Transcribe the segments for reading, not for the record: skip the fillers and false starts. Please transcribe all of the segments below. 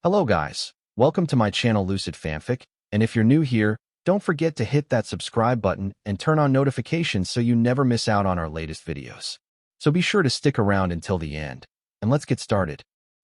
Hello guys, welcome to my channel Lucid Fanfic, and if you're new here, don't forget to hit that subscribe button and turn on notifications so you never miss out on our latest videos. So be sure to stick around until the end, and let's get started.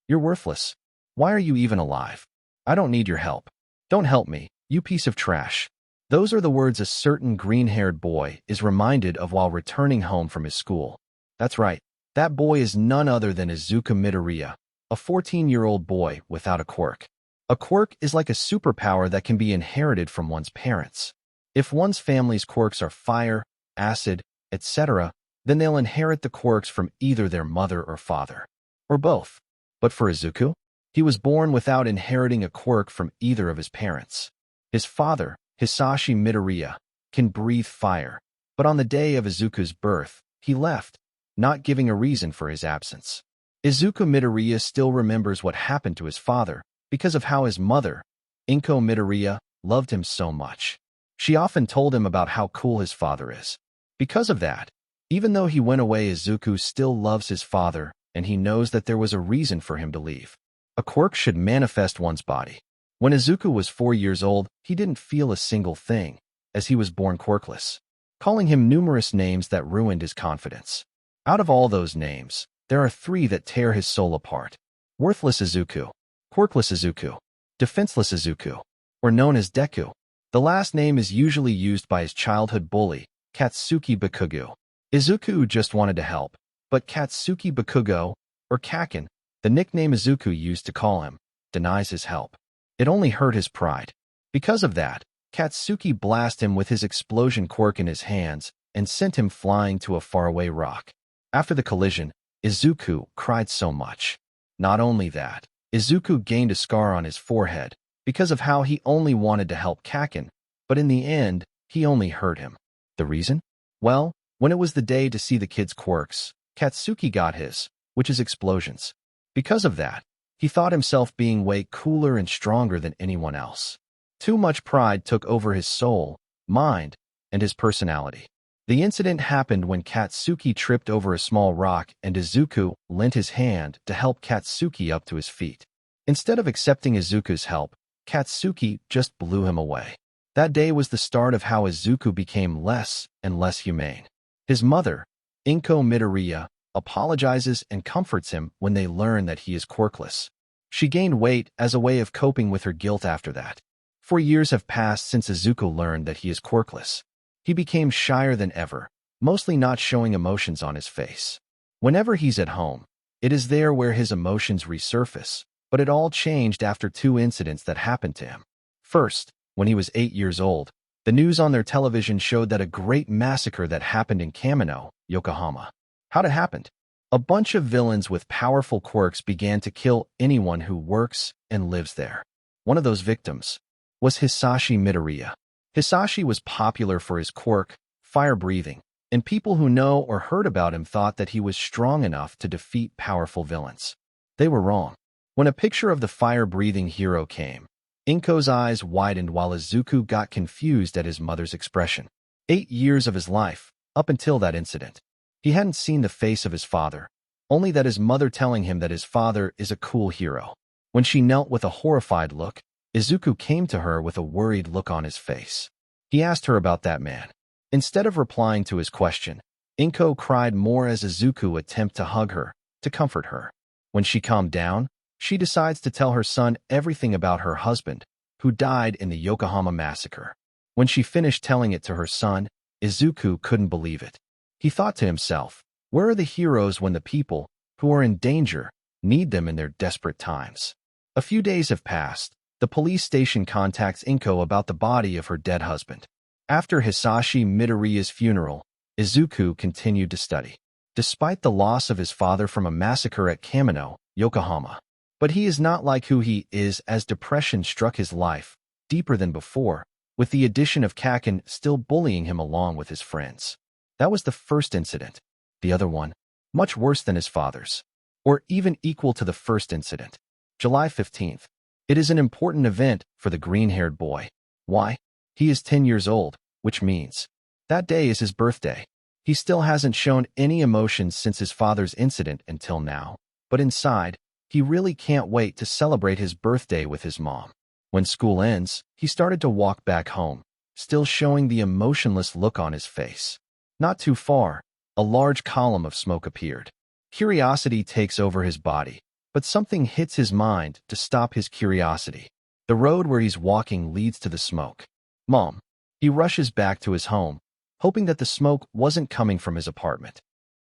You're worthless. Why are you even alive? I don't need your help. Don't help me, you piece of trash. Those are the words a certain green-haired boy is reminded of while returning home from his school. That's right, that boy is none other than Izuku Midoriya, a 14-year-old boy without a quirk. A quirk is like a superpower that can be inherited from one's parents. If one's family's quirks are fire, acid, etc., then they'll inherit the quirks from either their mother or father, or both. But for Izuku, he was born without inheriting a quirk from either of his parents. His father, Hisashi Midoriya, can breathe fire, but on the day of Izuku's birth, he left, not giving a reason for his absence. Izuku Midoriya still remembers what happened to his father because of how his mother, Izuku Midoriya, loved him so much. She often told him about how cool his father is. Because of that, even though he went away, Izuku still loves his father, and he knows that there was a reason for him to leave. A quirk should manifest one's body. When Izuku was 4 years old, he didn't feel a single thing, as he was born quirkless, calling him numerous names that ruined his confidence. Out of all those names, there are 3 that tear his soul apart: worthless Izuku, quirkless Izuku, defenseless Izuku, or known as Deku. The last name is usually used by his childhood bully, Katsuki Bakugo. Izuku just wanted to help, but Katsuki Bakugo, or Kaken, the nickname Izuku used to call him, denies his help. It only hurt his pride. Because of that, Katsuki blasted him with his explosion quirk in his hands and sent him flying to a faraway rock. After the collision, Izuku cried so much. Not only that, Izuku gained a scar on his forehead because of how he only wanted to help Kaken, but in the end, he only hurt him. The reason? Well, when it was the day to see the kid's quirks, Katsuki got his, which is explosions. Because of that, he thought himself being way cooler and stronger than anyone else. Too much pride took over his soul, mind, and his personality. The incident happened when Katsuki tripped over a small rock and Izuku lent his hand to help Katsuki up to his feet. Instead of accepting Izuku's help, Katsuki just blew him away. That day was the start of how Izuku became less and less humane. His mother, Izuku Midoriya, apologizes and comforts him when they learn that he is quirkless. She gained weight as a way of coping with her guilt after that. 4 years have passed since Izuku learned that he is quirkless. He became shyer than ever, mostly not showing emotions on his face. Whenever he's at home, it is there where his emotions resurface, but it all changed after 2 incidents that happened to him. First, when he was 8 years old, the news on their television showed that a great massacre that happened in Kamino, Yokohama. How'd it happen? A bunch of villains with powerful quirks began to kill anyone who works and lives there. One of those victims was Hisashi Midoriya. Hisashi was popular for his quirk, fire breathing, and people who know or heard about him thought that he was strong enough to defeat powerful villains. They were wrong. When a picture of the fire-breathing hero came, Inko's eyes widened while Izuku got confused at his mother's expression. 8 years of his life, up until that incident, he hadn't seen the face of his father, only that his mother telling him that his father is a cool hero. When she knelt with a horrified look, Izuku came to her with a worried look on his face. He asked her about that man. Instead of replying to his question, Inko cried more as Izuku attempted to hug her, to comfort her. When she calmed down, she decides to tell her son everything about her husband, who died in the Yokohama massacre. When she finished telling it to her son, Izuku couldn't believe it. He thought to himself, where are the heroes when the people, who are in danger, need them in their desperate times? A few days have passed. The police station contacts Inko about the body of her dead husband. After Hisashi Midoriya's funeral, Izuku continued to study, despite the loss of his father from a massacre at Kamino, Yokohama. But he is not like who he is, as depression struck his life deeper than before, with the addition of Kaken still bullying him along with his friends. That was the first incident. The other one, much worse than his father's, or even equal to the first incident. July 15th. It is an important event for the green-haired boy. Why? He is 10 years old, which means that day is his birthday. He still hasn't shown any emotions since his father's incident until now, but inside, He really can't wait to celebrate his birthday with his mom. When school ends, he started to walk back home, still showing the emotionless look on his face. Not too far, a large column of smoke appeared. Curiosity takes over his body, but something hits his mind to stop his curiosity. The road where he's walking leads to the smoke. Mom. He rushes back to his home, hoping that the smoke wasn't coming from his apartment.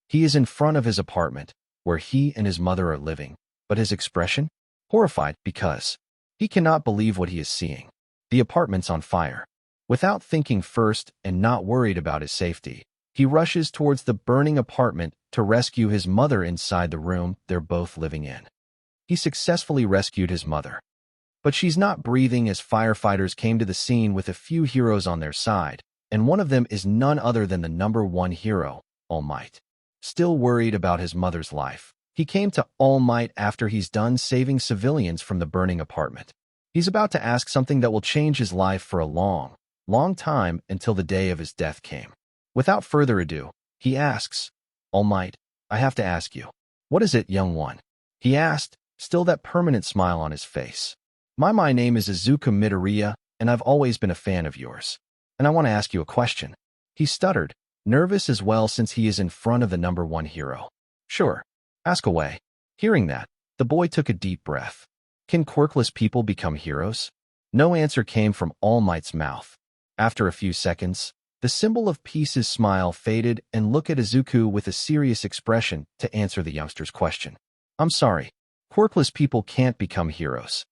He is in front of his apartment, where he and his mother are living, but his expression? Horrified because he cannot believe what he is seeing. The apartment's on fire. Without thinking first and not worried about his safety, he rushes towards the burning apartment to rescue his mother inside the room they're both living in. He successfully rescued his mother. But she's not breathing as firefighters came to the scene with a few heroes on their side, and one of them is none other than the #1 hero, All Might. Still worried about his mother's life, he came to All Might after he's done saving civilians from the burning apartment. He's about to ask something that will change his life for a long, long time until the day of his death came. Without further ado, he asks, All Might, I have to ask you. What is it, young one? He asked, still that permanent smile on his face. My name is Izuku Midoriya, and I've always been a fan of yours. And I want to ask you a question. He stuttered, nervous as well since he is in front of the #1 hero. Sure, ask away. Hearing that, the boy took a deep breath. Can quirkless people become heroes? No answer came from All Might's mouth. After a few seconds, the symbol of peace's smile faded and looked at Izuku with a serious expression to answer the youngster's question. I'm sorry, quirkless people can't become heroes.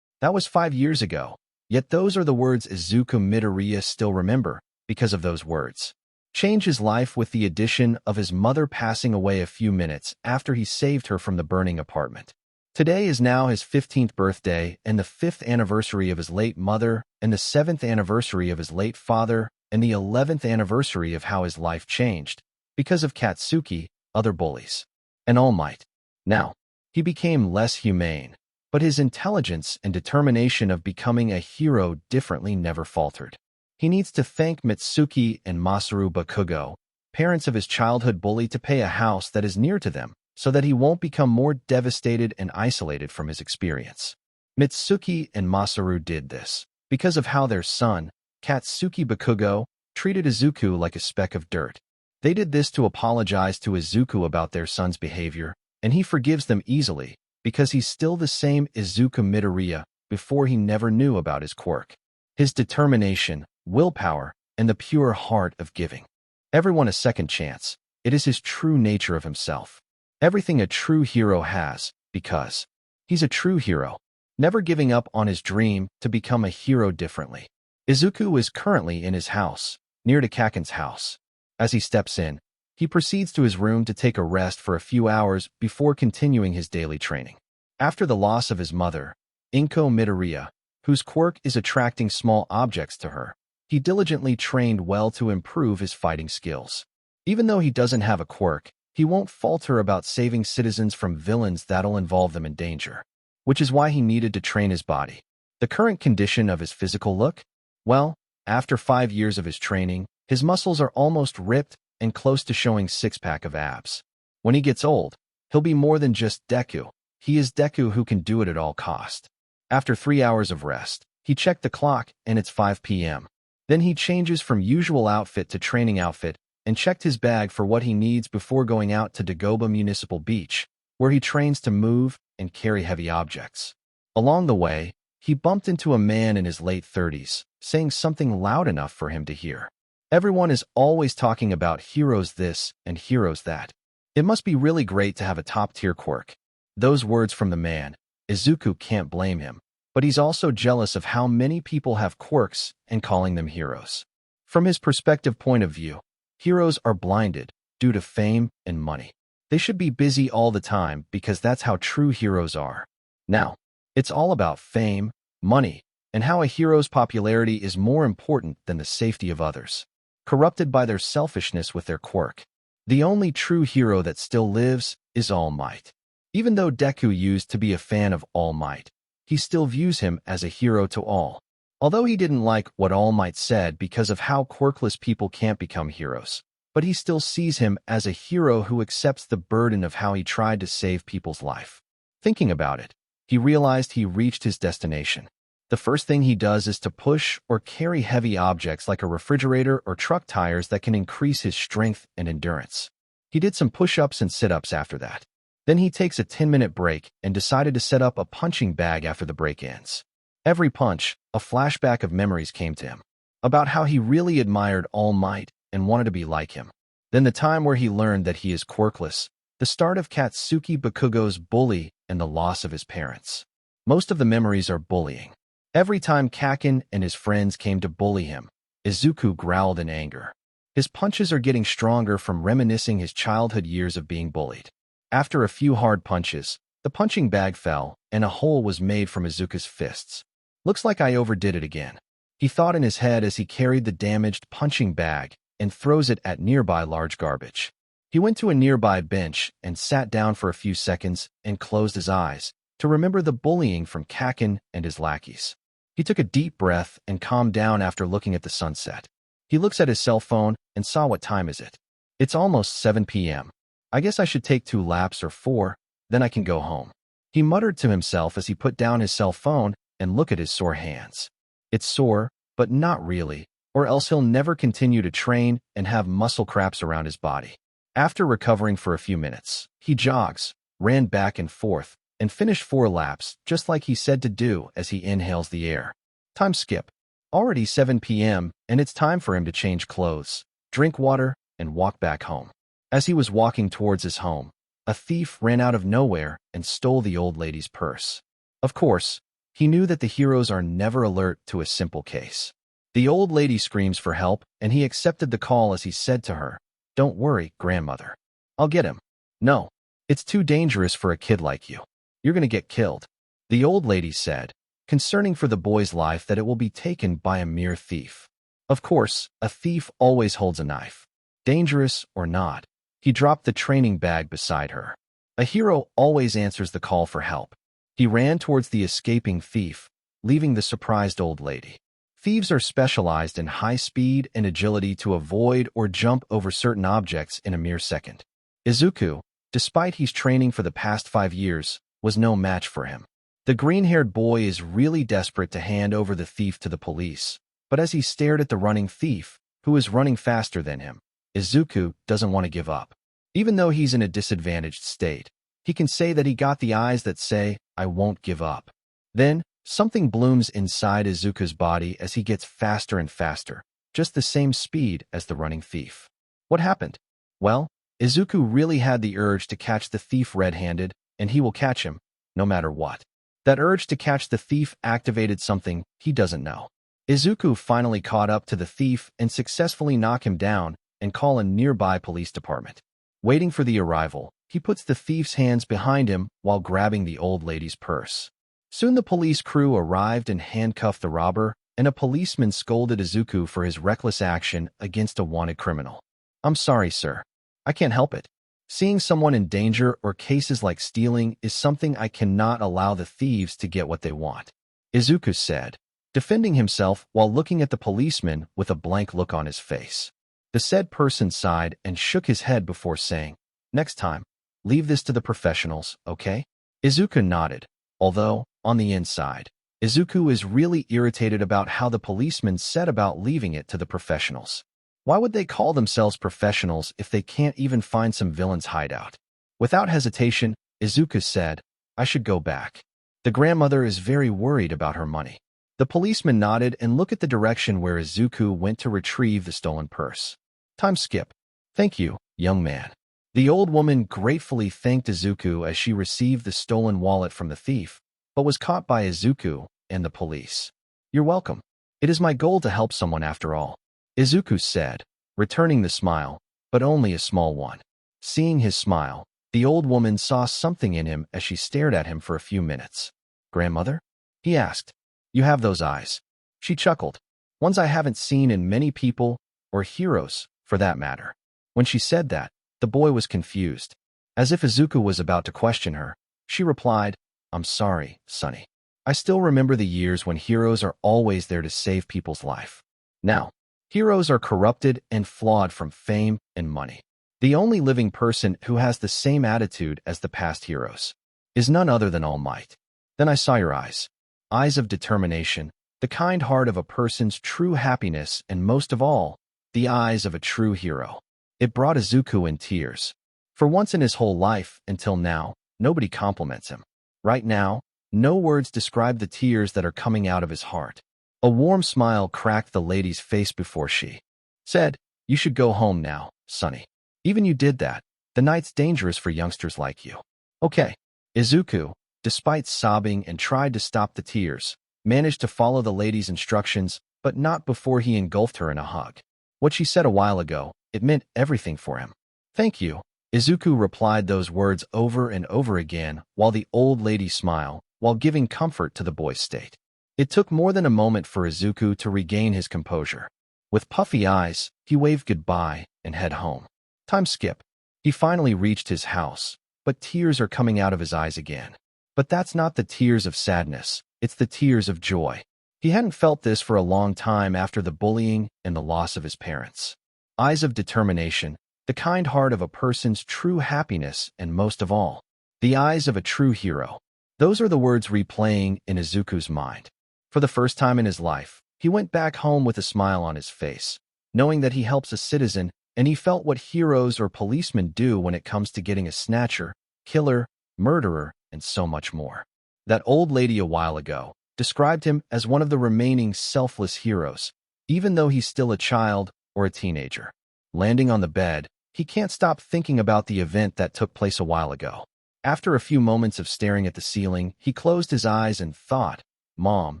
That was 5 years ago, yet those are the words Izuku Midoriya still remember because of those words. Changed his life with the addition of his mother passing away a few minutes after he saved her from the burning apartment. Today is now his 15th birthday and the 5th anniversary of his late mother and the 7th anniversary of his late father and the 11th anniversary of how his life changed because of Katsuki, other bullies, and All Might. Now, he became less humane, but his intelligence and determination of becoming a hero differently never faltered. He needs to thank Mitsuki and Masaru Bakugo, parents of his childhood bully, to pay a house that is near to them so that he won't become more devastated and isolated from his experience. Mitsuki and Masaru did this because of how their son, Katsuki Bakugo, treated Izuku like a speck of dirt. They did this to apologize to Izuku about their son's behavior, and he forgives them easily because he's still the same Izuku Midoriya before he never knew about his quirk. His determination, willpower, and the pure heart of giving everyone a second chance. It is his true nature of himself. Everything a true hero has, because he's a true hero, never giving up on his dream to become a hero differently. Izuku is currently in his house, near to Kaken's house. As he steps in, he proceeds to his room to take a rest for a few hours before continuing his daily training. After the loss of his mother, Inko Midoriya, whose quirk is attracting small objects to her, he diligently trained well to improve his fighting skills. Even though he doesn't have a quirk, he won't falter about saving citizens from villains that'll involve them in danger, which is why he needed to train his body. The current condition of his physical look? Well, after 5 years of his training, his muscles are almost ripped and close to showing six-pack of abs. When he gets old, he'll be more than just Deku. He is Deku who can do it at all cost. After 3 hours of rest, he checked the clock and it's 5 p.m. Then he changes from usual outfit to training outfit and checked his bag for what he needs before going out to Dagoba Municipal Beach, where he trains to move and carry heavy objects. Along the way, he bumped into a man in his late 30s, saying something loud enough for him to hear. Everyone is always talking about heroes this and heroes that. It must be really great to have a top-tier quirk. Those words from the man, Izuku can't blame him, but he's also jealous of how many people have quirks and calling them heroes. From his perspective point of view, heroes are blinded due to fame and money. They should be busy all the time because that's how true heroes are. Now, it's all about fame, money, and how a hero's popularity is more important than the safety of others. Corrupted by their selfishness with their quirk. The only true hero that still lives is All Might. Even though Deku used to be a fan of All Might, he still views him as a hero to all. Although he didn't like what All Might said because of how quirkless people can't become heroes, but he still sees him as a hero who accepts the burden of how he tried to save people's life. Thinking about it, he realized he reached his destination. The first thing he does is to push or carry heavy objects like a refrigerator or truck tires that can increase his strength and endurance. He did some push-ups and sit-ups after that. Then he takes a 10-minute break and decided to set up a punching bag after the break ends. Every punch, a flashback of memories came to him, about how he really admired All Might and wanted to be like him. Then the time where he learned that he is quirkless, the start of Katsuki Bakugo's bully, and the loss of his parents. Most of the memories are bullying. Every time Kaken and his friends came to bully him, Izuku growled in anger. His punches are getting stronger from reminiscing his childhood years of being bullied. After a few hard punches, the punching bag fell, and a hole was made from Izuku's fists. Looks like I overdid it again, he thought in his head as he carried the damaged punching bag and throws it at nearby large garbage. He went to a nearby bench and sat down for a few seconds and closed his eyes to remember the bullying from Kaken and his lackeys. He took a deep breath and calmed down after looking at the sunset. He looks at his cell phone and saw what time is it. It's almost 7 p.m. I guess I should take 2 laps or 4, then I can go home. He muttered to himself as he put down his cell phone and looked at his sore hands. It's sore, but not really, or else he'll never continue to train and have muscle cramps around his body. After recovering for a few minutes, he jogs, ran back and forth, and finished 4 laps, just like he said to do as he inhales the air. Time skip. Already 7 p.m., and it's time for him to change clothes, drink water, and walk back home. As he was walking towards his home, a thief ran out of nowhere and stole the old lady's purse. Of course, he knew that the heroes are never alert to a simple case. The old lady screams for help, and he accepted the call as he said to her, "Don't worry, grandmother. I'll get him." "No, it's too dangerous for a kid like you. You're going to get killed." The old lady said, concerning for the boy's life that it will be taken by a mere thief. Of course, a thief always holds a knife. Dangerous or not, he dropped the training bag beside her. A hero always answers the call for help. He ran towards the escaping thief, leaving the surprised old lady. Thieves are specialized in high speed and agility to avoid or jump over certain objects in a mere second. Izuku, despite he's training for the past 5 years, was no match for him. The green-haired boy is really desperate to hand over the thief to the police, but as he stared at the running thief, who is running faster than him, Izuku doesn't want to give up. Even though he's in a disadvantaged state, he can say that he got the eyes that say, "I won't give up." Then, something blooms inside Izuku's body as he gets faster and faster, just the same speed as the running thief. What happened? Well, Izuku really had the urge to catch the thief red-handed, and he will catch him, no matter what. That urge to catch the thief activated something he doesn't know. Izuku finally caught up to the thief and successfully knock him down and call a nearby police department. Waiting for the arrival, he puts the thief's hands behind him while grabbing the old lady's purse. Soon the police crew arrived and handcuffed the robber, and a policeman scolded Izuku for his reckless action against a wanted criminal. "I'm sorry, sir. I can't help it. Seeing someone in danger or cases like stealing is something I cannot allow the thieves to get what they want," Izuku said, defending himself while looking at the policeman with a blank look on his face. The said person sighed and shook his head before saying, "Next time, leave this to the professionals, okay?" Izuku nodded, although, on the inside, Izuku is really irritated about how the policeman said about leaving it to the professionals. Why would they call themselves professionals if they can't even find some villain's hideout? Without hesitation, Izuku said, "I should go back. The grandmother is very worried about her money." The policeman nodded and looked at the direction where Izuku went to retrieve the stolen purse. Time skip. "Thank you, young man." The old woman gratefully thanked Izuku as she received the stolen wallet from the thief, but was caught by Izuku and the police. "You're welcome. It is my goal to help someone after all," Izuku said, returning the smile, but only a small one. Seeing his smile, the old woman saw something in him as she stared at him for a few minutes. "Grandmother?" he asked. "You have those eyes." She chuckled. "Ones I haven't seen in many people, or heroes, for that matter." When she said that, the boy was confused. As if Izuku was about to question her, she replied, "I'm sorry, Sonny. I still remember the years when heroes are always there to save people's life. Now, heroes are corrupted and flawed from fame and money. The only living person who has the same attitude as the past heroes." is none other than All Might. Then I saw your eyes. Eyes of determination, the kind heart of a person's true happiness, and most of all, the eyes of a true hero. It brought Izuku in tears. For once in his whole life, until now, nobody compliments him. Right now, no words describe the tears that are coming out of his heart. A warm smile cracked the lady's face before she said, "You should go home now, Sonny. Even you did that. The night's dangerous for youngsters like you." Okay. Izuku, despite sobbing and tried to stop the tears, managed to follow the lady's instructions, but not before he engulfed her in a hug. What she said a while ago, it meant everything for him. "Thank you." Izuku replied those words over and over again while the old lady smiled, while giving comfort to the boy's state. It took more than a moment for Izuku to regain his composure. With puffy eyes, he waved goodbye and head home. Time skip. He finally reached his house, but tears are coming out of his eyes again. But that's not the tears of sadness, it's the tears of joy. He hadn't felt this for a long time after the bullying and the loss of his parents. Eyes of determination, the kind heart of a person's true happiness, and most of all, the eyes of a true hero. Those are the words replaying in Izuku's mind. For the first time in his life, he went back home with a smile on his face, knowing that he helps a citizen, and he felt what heroes or policemen do when it comes to getting a snatcher, killer, murderer, and so much more. That old lady a while ago described him as one of the remaining selfless heroes, even though he's still a child or a teenager. Landing on the bed, he can't stop thinking about the event that took place a while ago. After a few moments of staring at the ceiling, he closed his eyes and thought, "Mom,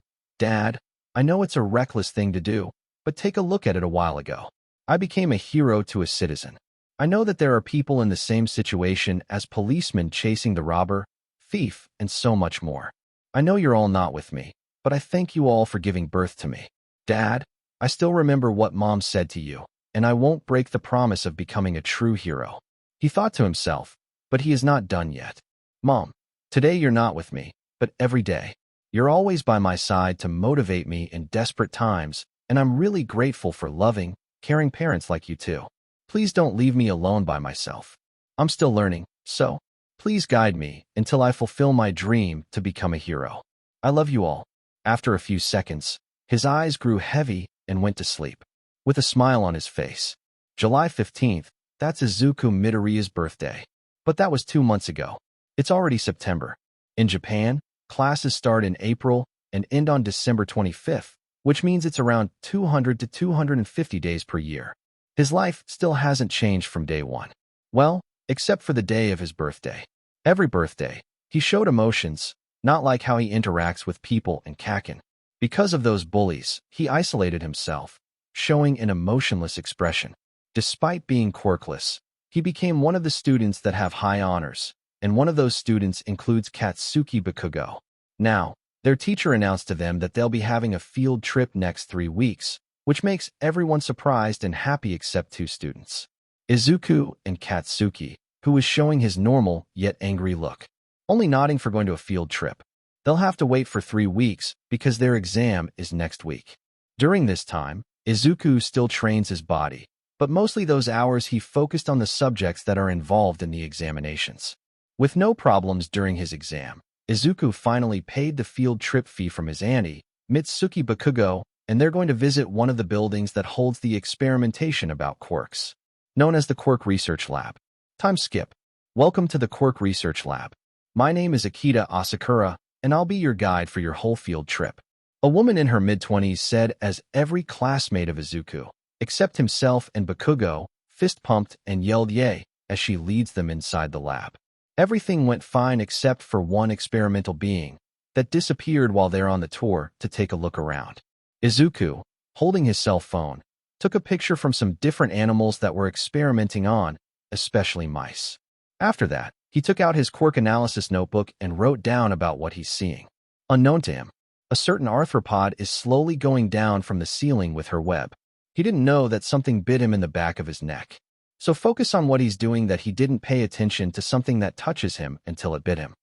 Dad, I know it's a reckless thing to do, but take a look at it a while ago. I became a hero to a citizen. I know that there are people in the same situation as policemen chasing the robber, thief, and so much more. I know you're all not with me, but I thank you all for giving birth to me. Dad, I still remember what Mom said to you, and I won't break the promise of becoming a true hero." He thought to himself, but he is not done yet. "Mom, today you're not with me, but every day. You're always by my side to motivate me in desperate times, and I'm really grateful for loving, caring parents like you too. Please don't leave me alone by myself. I'm still learning, so please guide me until I fulfill my dream to become a hero. I love you all." After a few seconds, his eyes grew heavy and went to sleep, with a smile on his face. July 15th, that's Izuku Midoriya's birthday. But that was 2 months ago. It's already September. In Japan, classes start in April and end on December 25th, which means it's around 200 to 250 days per year. His life still hasn't changed from day one. Well, except for the day of his birthday. Every birthday, he showed emotions, not like how he interacts with people in Kaken. Because of those bullies, he isolated himself, showing an emotionless expression. Despite being quirkless, he became one of the students that have high honors, and one of those students includes Katsuki Bakugo. Now, their teacher announced to them that they'll be having a field trip next 3 weeks, which makes everyone surprised and happy except 2 students. Izuku and Katsuki, who was showing his normal yet angry look, only nodding for going to a field trip. They'll have to wait for 3 weeks because their exam is next week. During this time, Izuku still trains his body, but mostly those hours he focused on the subjects that are involved in the examinations. With no problems during his exam, Izuku finally paid the field trip fee from his auntie, Mitsuki Bakugo, and they're going to visit one of the buildings that holds the experimentation about quirks, known as the Quirk Research Lab. Time skip. Welcome to the Quirk Research Lab. My name is Akita Asakura, and I'll be your guide for your whole field trip. A woman in her mid-20s said as every classmate of Izuku, except himself and Bakugo, fist-pumped and yelled yay as she leads them inside the lab. Everything went fine except for one experimental being that disappeared while they're on the tour to take a look around. Izuku, holding his cell phone, took a picture from some different animals that were experimenting on, especially mice. After that, he took out his quirk analysis notebook and wrote down about what he's seeing. Unknown to him, a certain arthropod is slowly going down from the ceiling with her web. He didn't know that something bit him in the back of his neck. So focus on what he's doing that he didn't pay attention to something that touches him until it bit him.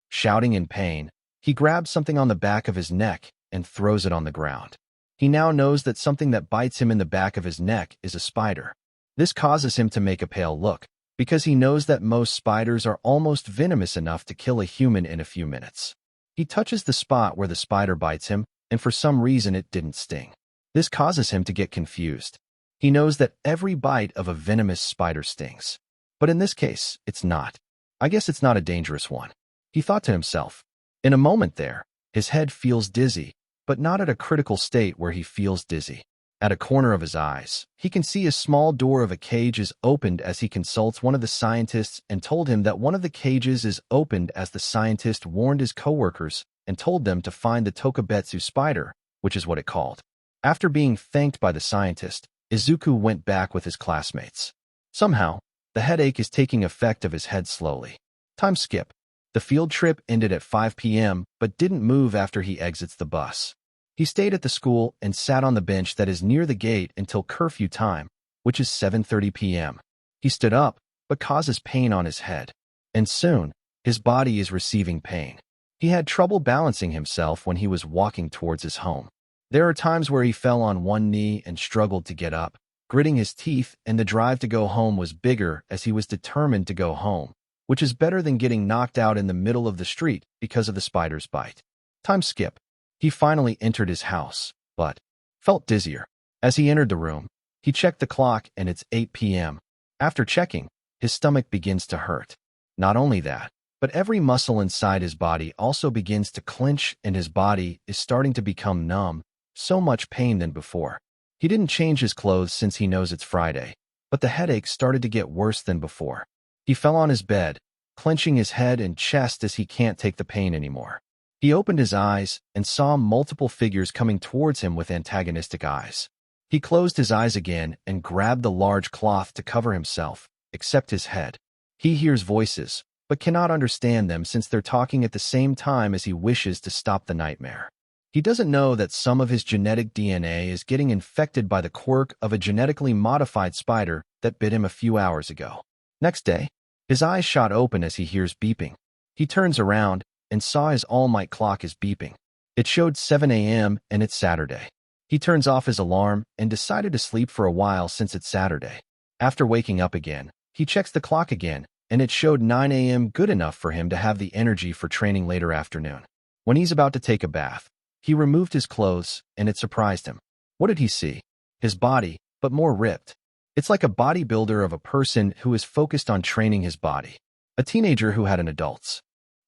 Shouting in pain, he grabs something on the back of his neck and throws it on the ground. He now knows that something that bites him in the back of his neck is a spider. This causes him to make a pale look, because he knows that most spiders are almost venomous enough to kill a human in a few minutes. He touches the spot where the spider bites him, and for some reason it didn't sting. This causes him to get confused. He knows that every bite of a venomous spider stings. But in this case, it's not. I guess it's not a dangerous one. He thought to himself. In a moment there, his head feels dizzy, but not at a critical state where he feels dizzy. At a corner of his eyes, he can see a small door of a cage is opened as he consults one of the scientists and told him that one of the cages is opened as the scientist warned his coworkers and told them to find the Tokubetsu spider, which is what it called. After being thanked by the scientist, Izuku went back with his classmates. Somehow, the headache is taking effect of his head slowly. Time skip. The field trip ended at 5 p.m. but didn't move after he exits the bus. He stayed at the school and sat on the bench that is near the gate until curfew time, which is 7:30 p.m. He stood up, but causes pain on his head. And soon, his body is receiving pain. He had trouble balancing himself when he was walking towards his home. There are times where he fell on one knee and struggled to get up, gritting his teeth, and the drive to go home was bigger as he was determined to go home, which is better than getting knocked out in the middle of the street because of the spider's bite. Time skip. He finally entered his house, but felt dizzier. As he entered the room, he checked the clock and it's 8 p.m. After checking, his stomach begins to hurt. Not only that, but every muscle inside his body also begins to clench and his body is starting to become numb, so much pain than before. He didn't change his clothes since he knows it's Friday, but the headache started to get worse than before. He fell on his bed, clenching his head and chest as he can't take the pain anymore. He opened his eyes and saw multiple figures coming towards him with antagonistic eyes. He closed his eyes again and grabbed the large cloth to cover himself, except his head. He hears voices, but cannot understand them since they're talking at the same time as he wishes to stop the nightmare. He doesn't know that some of his genetic DNA is getting infected by the quirk of a genetically modified spider that bit him a few hours ago. Next day, his eyes shot open as he hears beeping. He turns around and saw his all-night clock is beeping. It showed 7 a.m. and it's Saturday. He turns off his alarm and decided to sleep for a while since it's Saturday. After waking up again, he checks the clock again, and it showed 9 a.m. good enough for him to have the energy for training later afternoon. When he's about to take a bath, he removed his clothes, and it surprised him. What did he see? His body, but more ripped. It's like a bodybuilder of a person who is focused on training his body. A teenager who had an adult's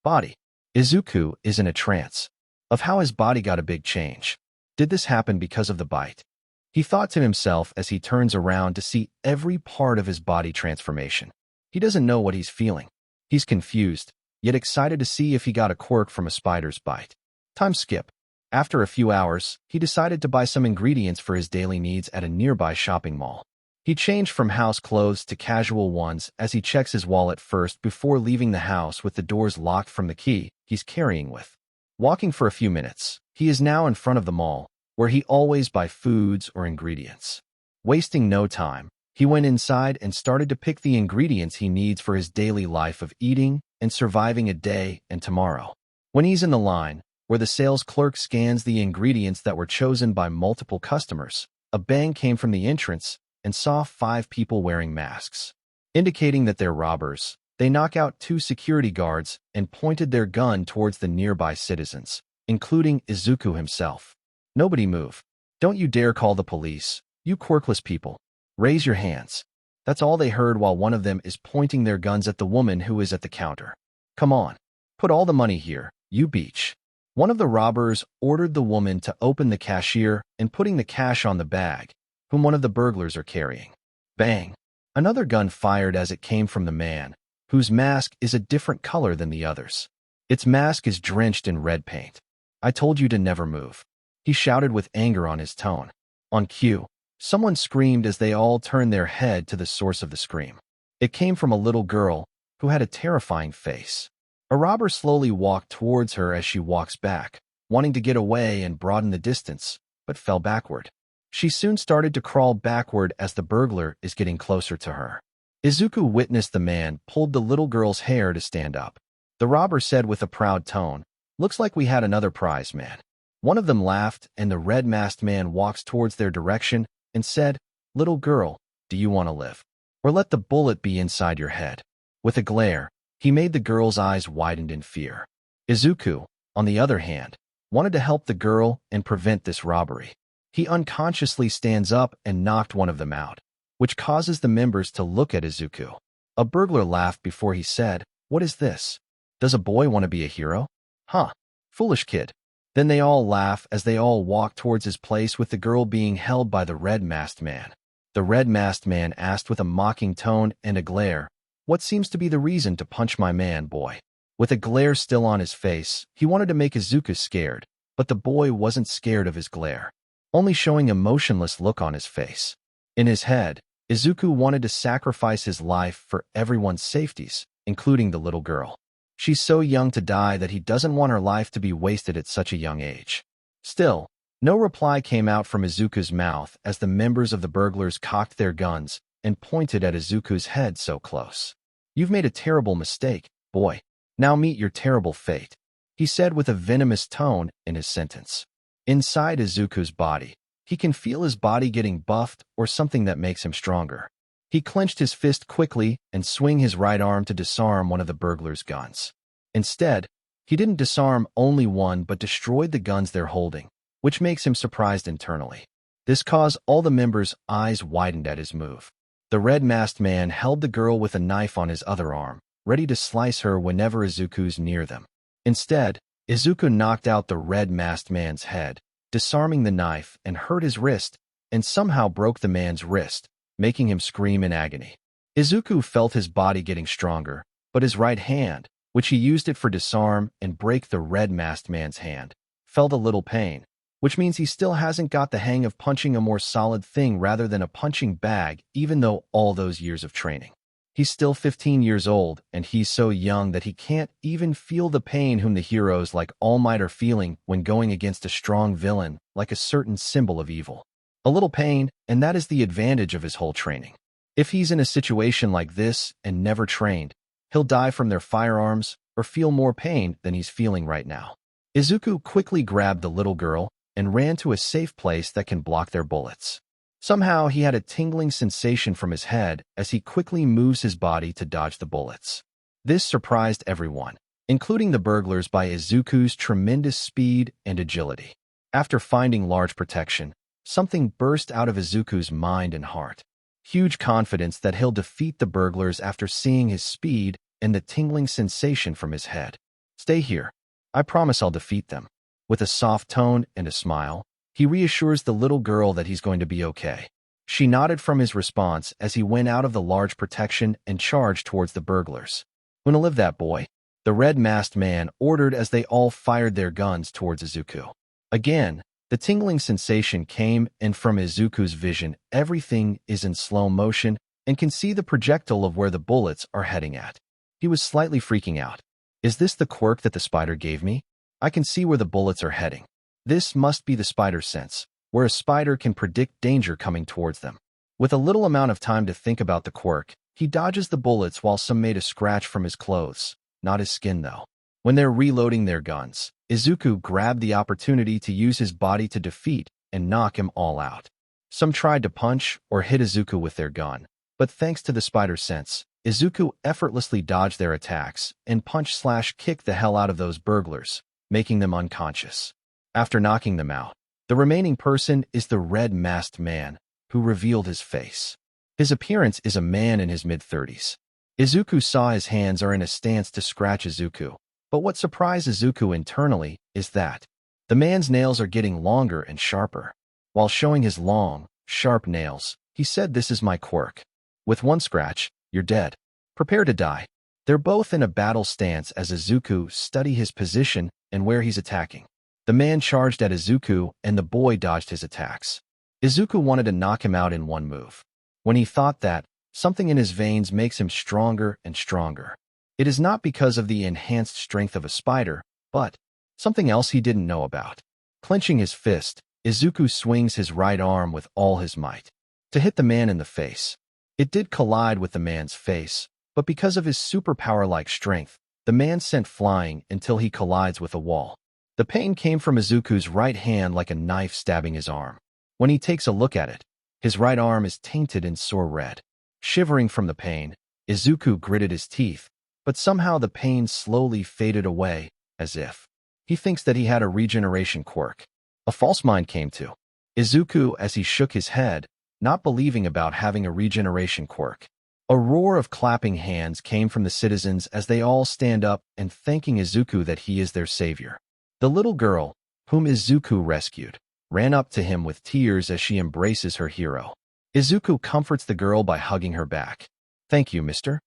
body. Izuku is in a trance of how his body got a big change. Did this happen because of the bite? He thought to himself as he turns around to see every part of his body transformation. He doesn't know what he's feeling. He's confused, yet excited to see if he got a quirk from a spider's bite. Time skip. After a few hours, he decided to buy some ingredients for his daily needs at a nearby shopping mall. He changed from house clothes to casual ones as he checks his wallet first before leaving the house with the doors locked from the key he's carrying with. Walking for a few minutes, he is now in front of the mall, where he always buys foods or ingredients. Wasting no time, he went inside and started to pick the ingredients he needs for his daily life of eating and surviving a day and tomorrow. When he's in the line, where the sales clerk scans the ingredients that were chosen by multiple customers, a bang came from the entrance and saw 5 people wearing masks. Indicating that they're robbers, they knock out 2 security guards and pointed their gun towards the nearby citizens, including Izuku himself. Nobody move. Don't you dare call the police, you quirkless people. Raise your hands. That's all they heard while one of them is pointing their guns at the woman who is at the counter. Come on. Put all the money here, you beach. One of the robbers ordered the woman to open the cashier and putting the cash on the bag, whom one of the burglars are carrying. Bang! Another gun fired as it came from the man, whose mask is a different color than the others. Its mask is drenched in red paint. I told you to never move. He shouted with anger on his tone. On cue, someone screamed as they all turned their head to the source of the scream. It came from a little girl who had a terrifying face. A robber slowly walked towards her as she walks back, wanting to get away and broaden the distance, but fell backward. She soon started to crawl backward as the burglar is getting closer to her. Izuku witnessed the man pulled the little girl's hair to stand up. The robber said with a proud tone, "Looks like we had another prize, man." One of them laughed, and the red-masked man walks towards their direction and said, "Little girl, do you want to live?" or let the bullet be inside your head. With a glare, he made the girl's eyes widen in fear. Izuku, on the other hand, wanted to help the girl and prevent this robbery. He unconsciously stands up and knocked one of them out, which causes the members to look at Izuku. A burglar laughed before he said, "What is this? Does a boy want to be a hero? Huh, foolish kid." Then they all laugh as they all walk towards his place with the girl being held by the red-masked man. The red-masked man asked with a mocking tone and a glare, "What seems to be the reason to punch my man, boy?" With a glare still on his face, he wanted to make Izuku scared, but the boy wasn't scared of his glare, only showing a motionless look on his face. In his head, Izuku wanted to sacrifice his life for everyone's safeties, including the little girl. She's so young to die that he doesn't want her life to be wasted at such a young age. Still, no reply came out from Izuku's mouth as the members of the burglars cocked their guns and pointed at Izuku's head so close. "You've made a terrible mistake, boy. Now meet your terrible fate," he said with a venomous tone in his sentence. Inside Izuku's body, he can feel his body getting buffed or something that makes him stronger. He clenched his fist quickly and swung his right arm to disarm one of the burglars' guns. Instead, he didn't disarm only one but destroyed the guns they're holding, which makes him surprised internally. This caused all the members' eyes widened at his move. The red-masked man held the girl with a knife on his other arm, ready to slice her whenever Izuku's near them. Instead, Izuku knocked out the red-masked man's head, disarming the knife and hurt his wrist, and somehow broke the man's wrist, making him scream in agony. Izuku felt his body getting stronger, but his right hand, which he used it for disarm and break the red-masked man's hand, felt a little pain, which means he still hasn't got the hang of punching a more solid thing rather than a punching bag even though all those years of training. He's still 15 years old, and he's so young that he can't even feel the pain whom the heroes like All Might are feeling when going against a strong villain like a certain symbol of evil. A little pain, and that is the advantage of his whole training. If he's in a situation like this and never trained, he'll die from their firearms or feel more pain than he's feeling right now. Izuku quickly grabbed the little girl and ran to a safe place that can block their bullets. Somehow he had a tingling sensation from his head as he quickly moves his body to dodge the bullets. This surprised everyone, including the burglars, by Izuku's tremendous speed and agility. After finding large protection, something burst out of Izuku's mind and heart. Huge confidence that he'll defeat the burglars after seeing his speed and the tingling sensation from his head. "Stay here. I promise I'll defeat them." With a soft tone and a smile, he reassures the little girl that he's going to be okay. She nodded from his response as he went out of the large protection and charged towards the burglars. "Wanna live that, boy?" the red-masked man ordered as they all fired their guns towards Izuku. Again, the tingling sensation came, and from Izuku's vision, everything is in slow motion and can see the projectile of where the bullets are heading at. He was slightly freaking out. "Is this the quirk that the spider gave me? I can see where the bullets are heading. This must be the spider's sense, where a spider can predict danger coming towards them." With a little amount of time to think about the quirk, he dodges the bullets while some made a scratch from his clothes, not his skin though. When they're reloading their guns, Izuku grabbed the opportunity to use his body to defeat and knock him all out. Some tried to punch or hit Izuku with their gun, but thanks to the spider's sense, Izuku effortlessly dodged their attacks and punch/kicked the hell out of those burglars, making them unconscious. After knocking them out, the remaining person is the red-masked man, who revealed his face. His appearance is a man in his mid-30s. Izuku saw his hands are in a stance to scratch Izuku, but what surprised Izuku internally is that the man's nails are getting longer and sharper. While showing his long, sharp nails, he said, "This is my quirk. With one scratch, you're dead. Prepare to die." They're both in a battle stance as Izuku studies his position and where he's attacking. The man charged at Izuku and the boy dodged his attacks. Izuku wanted to knock him out in one move. When he thought that, something in his veins makes him stronger and stronger. It is not because of the enhanced strength of a spider, but something else he didn't know about. Clenching his fist, Izuku swings his right arm with all his might to hit the man in the face. It did collide with the man's face, but because of his superpower-like strength, the man sent flying until he collides with a wall. The pain came from Izuku's right hand like a knife stabbing his arm. When he takes a look at it, his right arm is tainted and sore red. Shivering from the pain, Izuku gritted his teeth, but somehow the pain slowly faded away, as if he thinks that he had a regeneration quirk. A false mind came to Izuku as he shook his head, not believing about having a regeneration quirk. A roar of clapping hands came from the citizens as they all stand up and thanking Izuku that he is their savior. The little girl, whom Izuku rescued, ran up to him with tears as she embraces her hero. Izuku comforts the girl by hugging her back. "Thank you, mister?"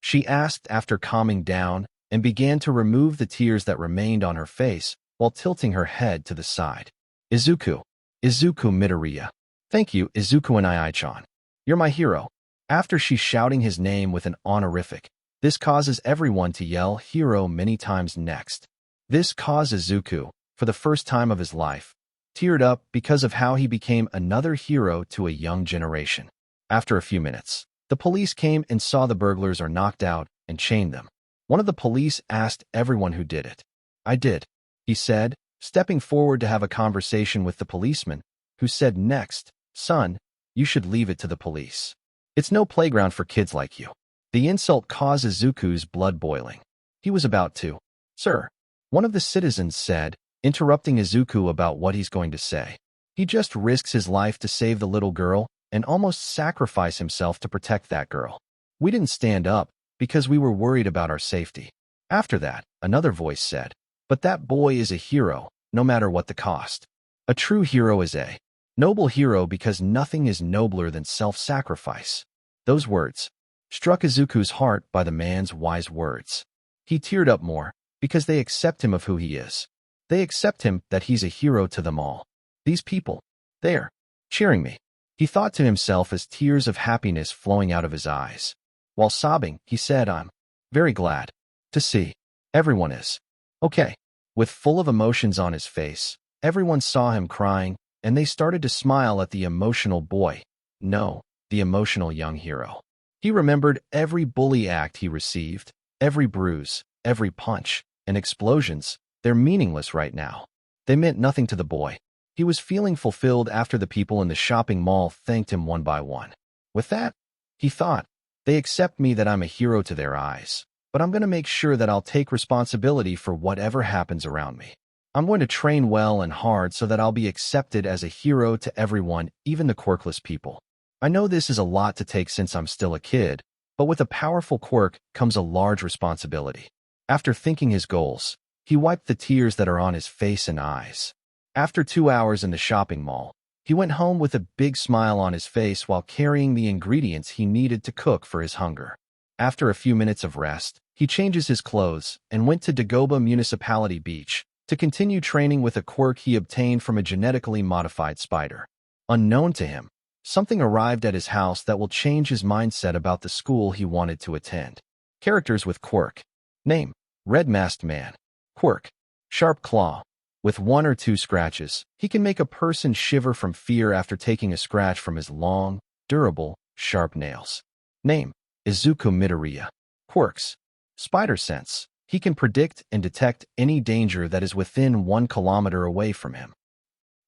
she asked after calming down and began to remove the tears that remained on her face while tilting her head to the side. Izuku Midoriya. "Thank you, Izuku Midoriya-chan. You're my hero." After she's shouting his name with an honorific, this causes everyone to yell hero many times next. This caused Izuku, for the first time of his life, teared up because of how he became another hero to a young generation. After a few minutes, the police came and saw the burglars are knocked out and chained them. One of the police asked everyone who did it. "I did," he said, stepping forward to have a conversation with the policeman, who said next, "Son, you should leave it to the police. It's no playground for kids like you." The insult caused Izuku's blood boiling. He was about to, "Sir," one of the citizens said, interrupting Izuku about what he's going to say. He just risks his life to save the little girl and almost sacrifice himself to protect that girl. "We didn't stand up because we were worried about our safety." After that, another voice said, "But that boy is a hero, no matter what the cost. A true hero is a noble hero because nothing is nobler than self-sacrifice." Those words struck Izuku's heart by the man's wise words. He teared up more because they accept him of who he is. They accept him that he's a hero to them all. These people, they're cheering me, he thought to himself as tears of happiness flowing out of his eyes. While sobbing, he said, "I'm very glad to see everyone is okay." With full of emotions on his face, everyone saw him crying, and they started to smile at the emotional boy. No, the emotional young hero. He remembered every bully act he received, every bruise, every punch, and explosions. They're meaningless right now. They meant nothing to the boy. He was feeling fulfilled after the people in the shopping mall thanked him one by one. With that, he thought, they accept me that I'm a hero to their eyes, but I'm going to make sure that I'll take responsibility for whatever happens around me. I'm going to train well and hard so that I'll be accepted as a hero to everyone, even the quirkless people. I know this is a lot to take since I'm still a kid, but with a powerful quirk comes a large responsibility." After thinking his goals, he wiped the tears that are on his face and eyes. After 2 hours in the shopping mall, he went home with a big smile on his face while carrying the ingredients he needed to cook for his hunger. After a few minutes of rest, he changes his clothes and went to Dagoba Municipality Beach to continue training with a quirk he obtained from a genetically modified spider. Unknown to him, something arrived at his house that will change his mindset about the school he wanted to attend. Characters with quirk. Name: Red Masked Man. Quirk: Sharp Claw. With 1 or 2 scratches, he can make a person shiver from fear after taking a scratch from his long, durable, sharp nails. Name: Izuku Midoriya. Quirks: Spider Sense. He can predict and detect any danger that is within 1 kilometer away from him.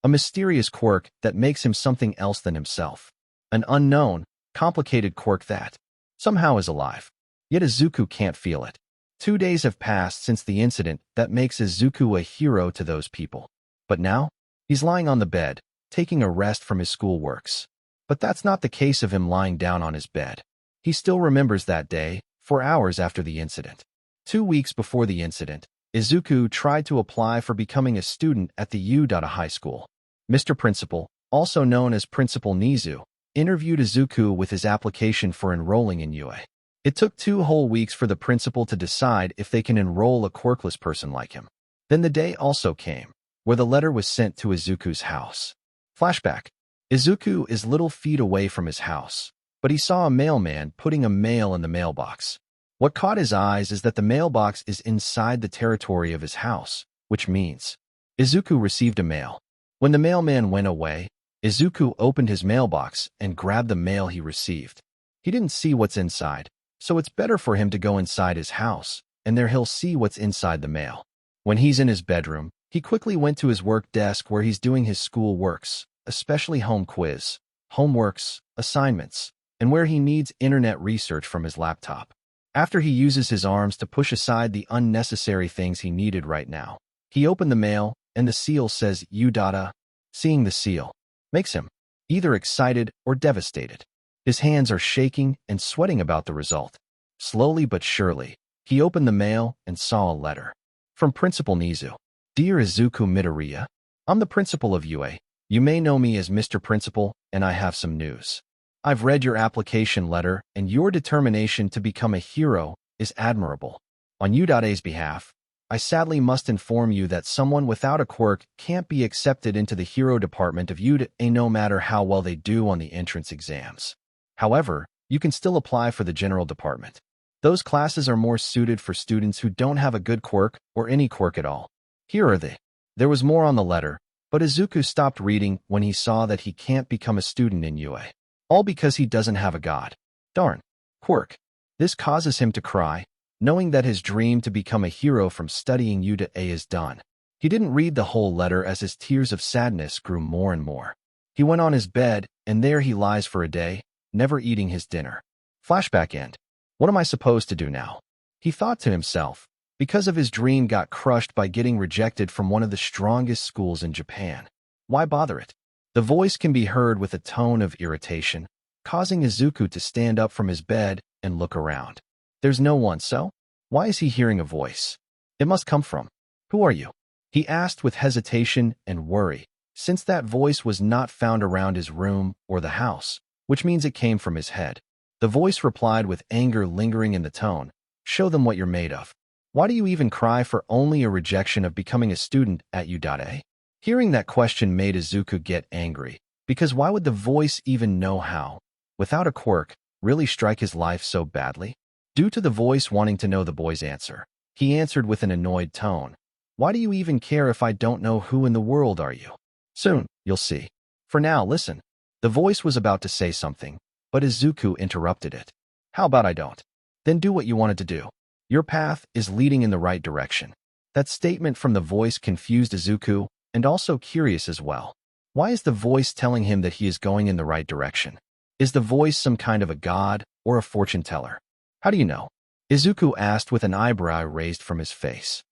A mysterious quirk that makes him something else than himself. An unknown, complicated quirk that somehow is alive. Yet Izuku can't feel it. 2 days have passed since the incident that makes Izuku a hero to those people. But now, he's lying on the bed, taking a rest from his schoolworks. But that's not the case of him lying down on his bed. He still remembers that day, 4 hours after the incident. 2 weeks before the incident, Izuku tried to apply for becoming a student at the U-Data High School. Mr. Principal, also known as Principal Nizu, interviewed Izuku with his application for enrolling in UA. It took 2 whole weeks for the principal to decide if they can enroll a quirkless person like him. Then the day also came, where the letter was sent to Izuku's house. Flashback. Izuku is little feet away from his house, but he saw a mailman putting a mail in the mailbox. What caught his eyes is that the mailbox is inside the territory of his house, which means Izuku received a mail. When the mailman went away, Izuku opened his mailbox and grabbed the mail he received. He didn't see what's inside, so it's better for him to go inside his house, and there he'll see what's inside the mail. When he's in his bedroom, he quickly went to his work desk where he's doing his school works, especially home quiz, homeworks, assignments. and where he needs internet research from his laptop. After he uses his arms to push aside the unnecessary things he needed right now, he opened the mail, and the seal says Udata. Seeing the seal makes him either excited or devastated. His hands are shaking and sweating about the result. Slowly but surely, he opened the mail and saw a letter. From Principal Nizu. Dear Izuku Midoriya, I'm the principal of UA. You may know me as Mr. Principal, and I have some news. I've read your application letter, and your determination to become a hero is admirable. On UA's behalf, I sadly must inform you that someone without a quirk can't be accepted into the hero department of UA no matter how well they do on the entrance exams. However, you can still apply for the general department. Those classes are more suited for students who don't have a good quirk or any quirk at all. Here are they. There was more on the letter, but Izuku stopped reading when he saw that he can't become a student in UA. All because he doesn't have a god. Darn. Quirk. This causes him to cry, knowing that his dream to become a hero from studying UA is done. He didn't read the whole letter as his tears of sadness grew more and more. He went on his bed, and there he lies for a day, never eating his dinner. Flashback end. What am I supposed to do now? He thought to himself, because of his dream got crushed by getting rejected from one of the strongest schools in Japan. Why bother it? The voice can be heard with a tone of irritation, causing Izuku to stand up from his bed and look around. There's no one, so? Why is he hearing a voice? It must come from. Who are you? He asked with hesitation and worry, since that voice was not found around his room or the house, which means it came from his head. The voice replied with anger lingering in the tone, show them what you're made of. Why do you even cry for only a rejection of becoming a student at UA? Hearing that question made Izuku get angry, because why would the voice even know how, without a quirk, really strike his life so badly? Due to the voice wanting to know the boy's answer, he answered with an annoyed tone, why do you even care if I don't know who in the world are you? Soon, you'll see. For now, listen. The voice was about to say something, but Izuku interrupted it. How about I don't? Then do what you wanted to do. Your path is leading in the right direction. That statement from the voice confused Izuku, and also curious as well. Why is the voice telling him that he is going in the right direction? Is the voice some kind of a god or a fortune teller? How do you know? Izuku asked with an eyebrow raised from his face.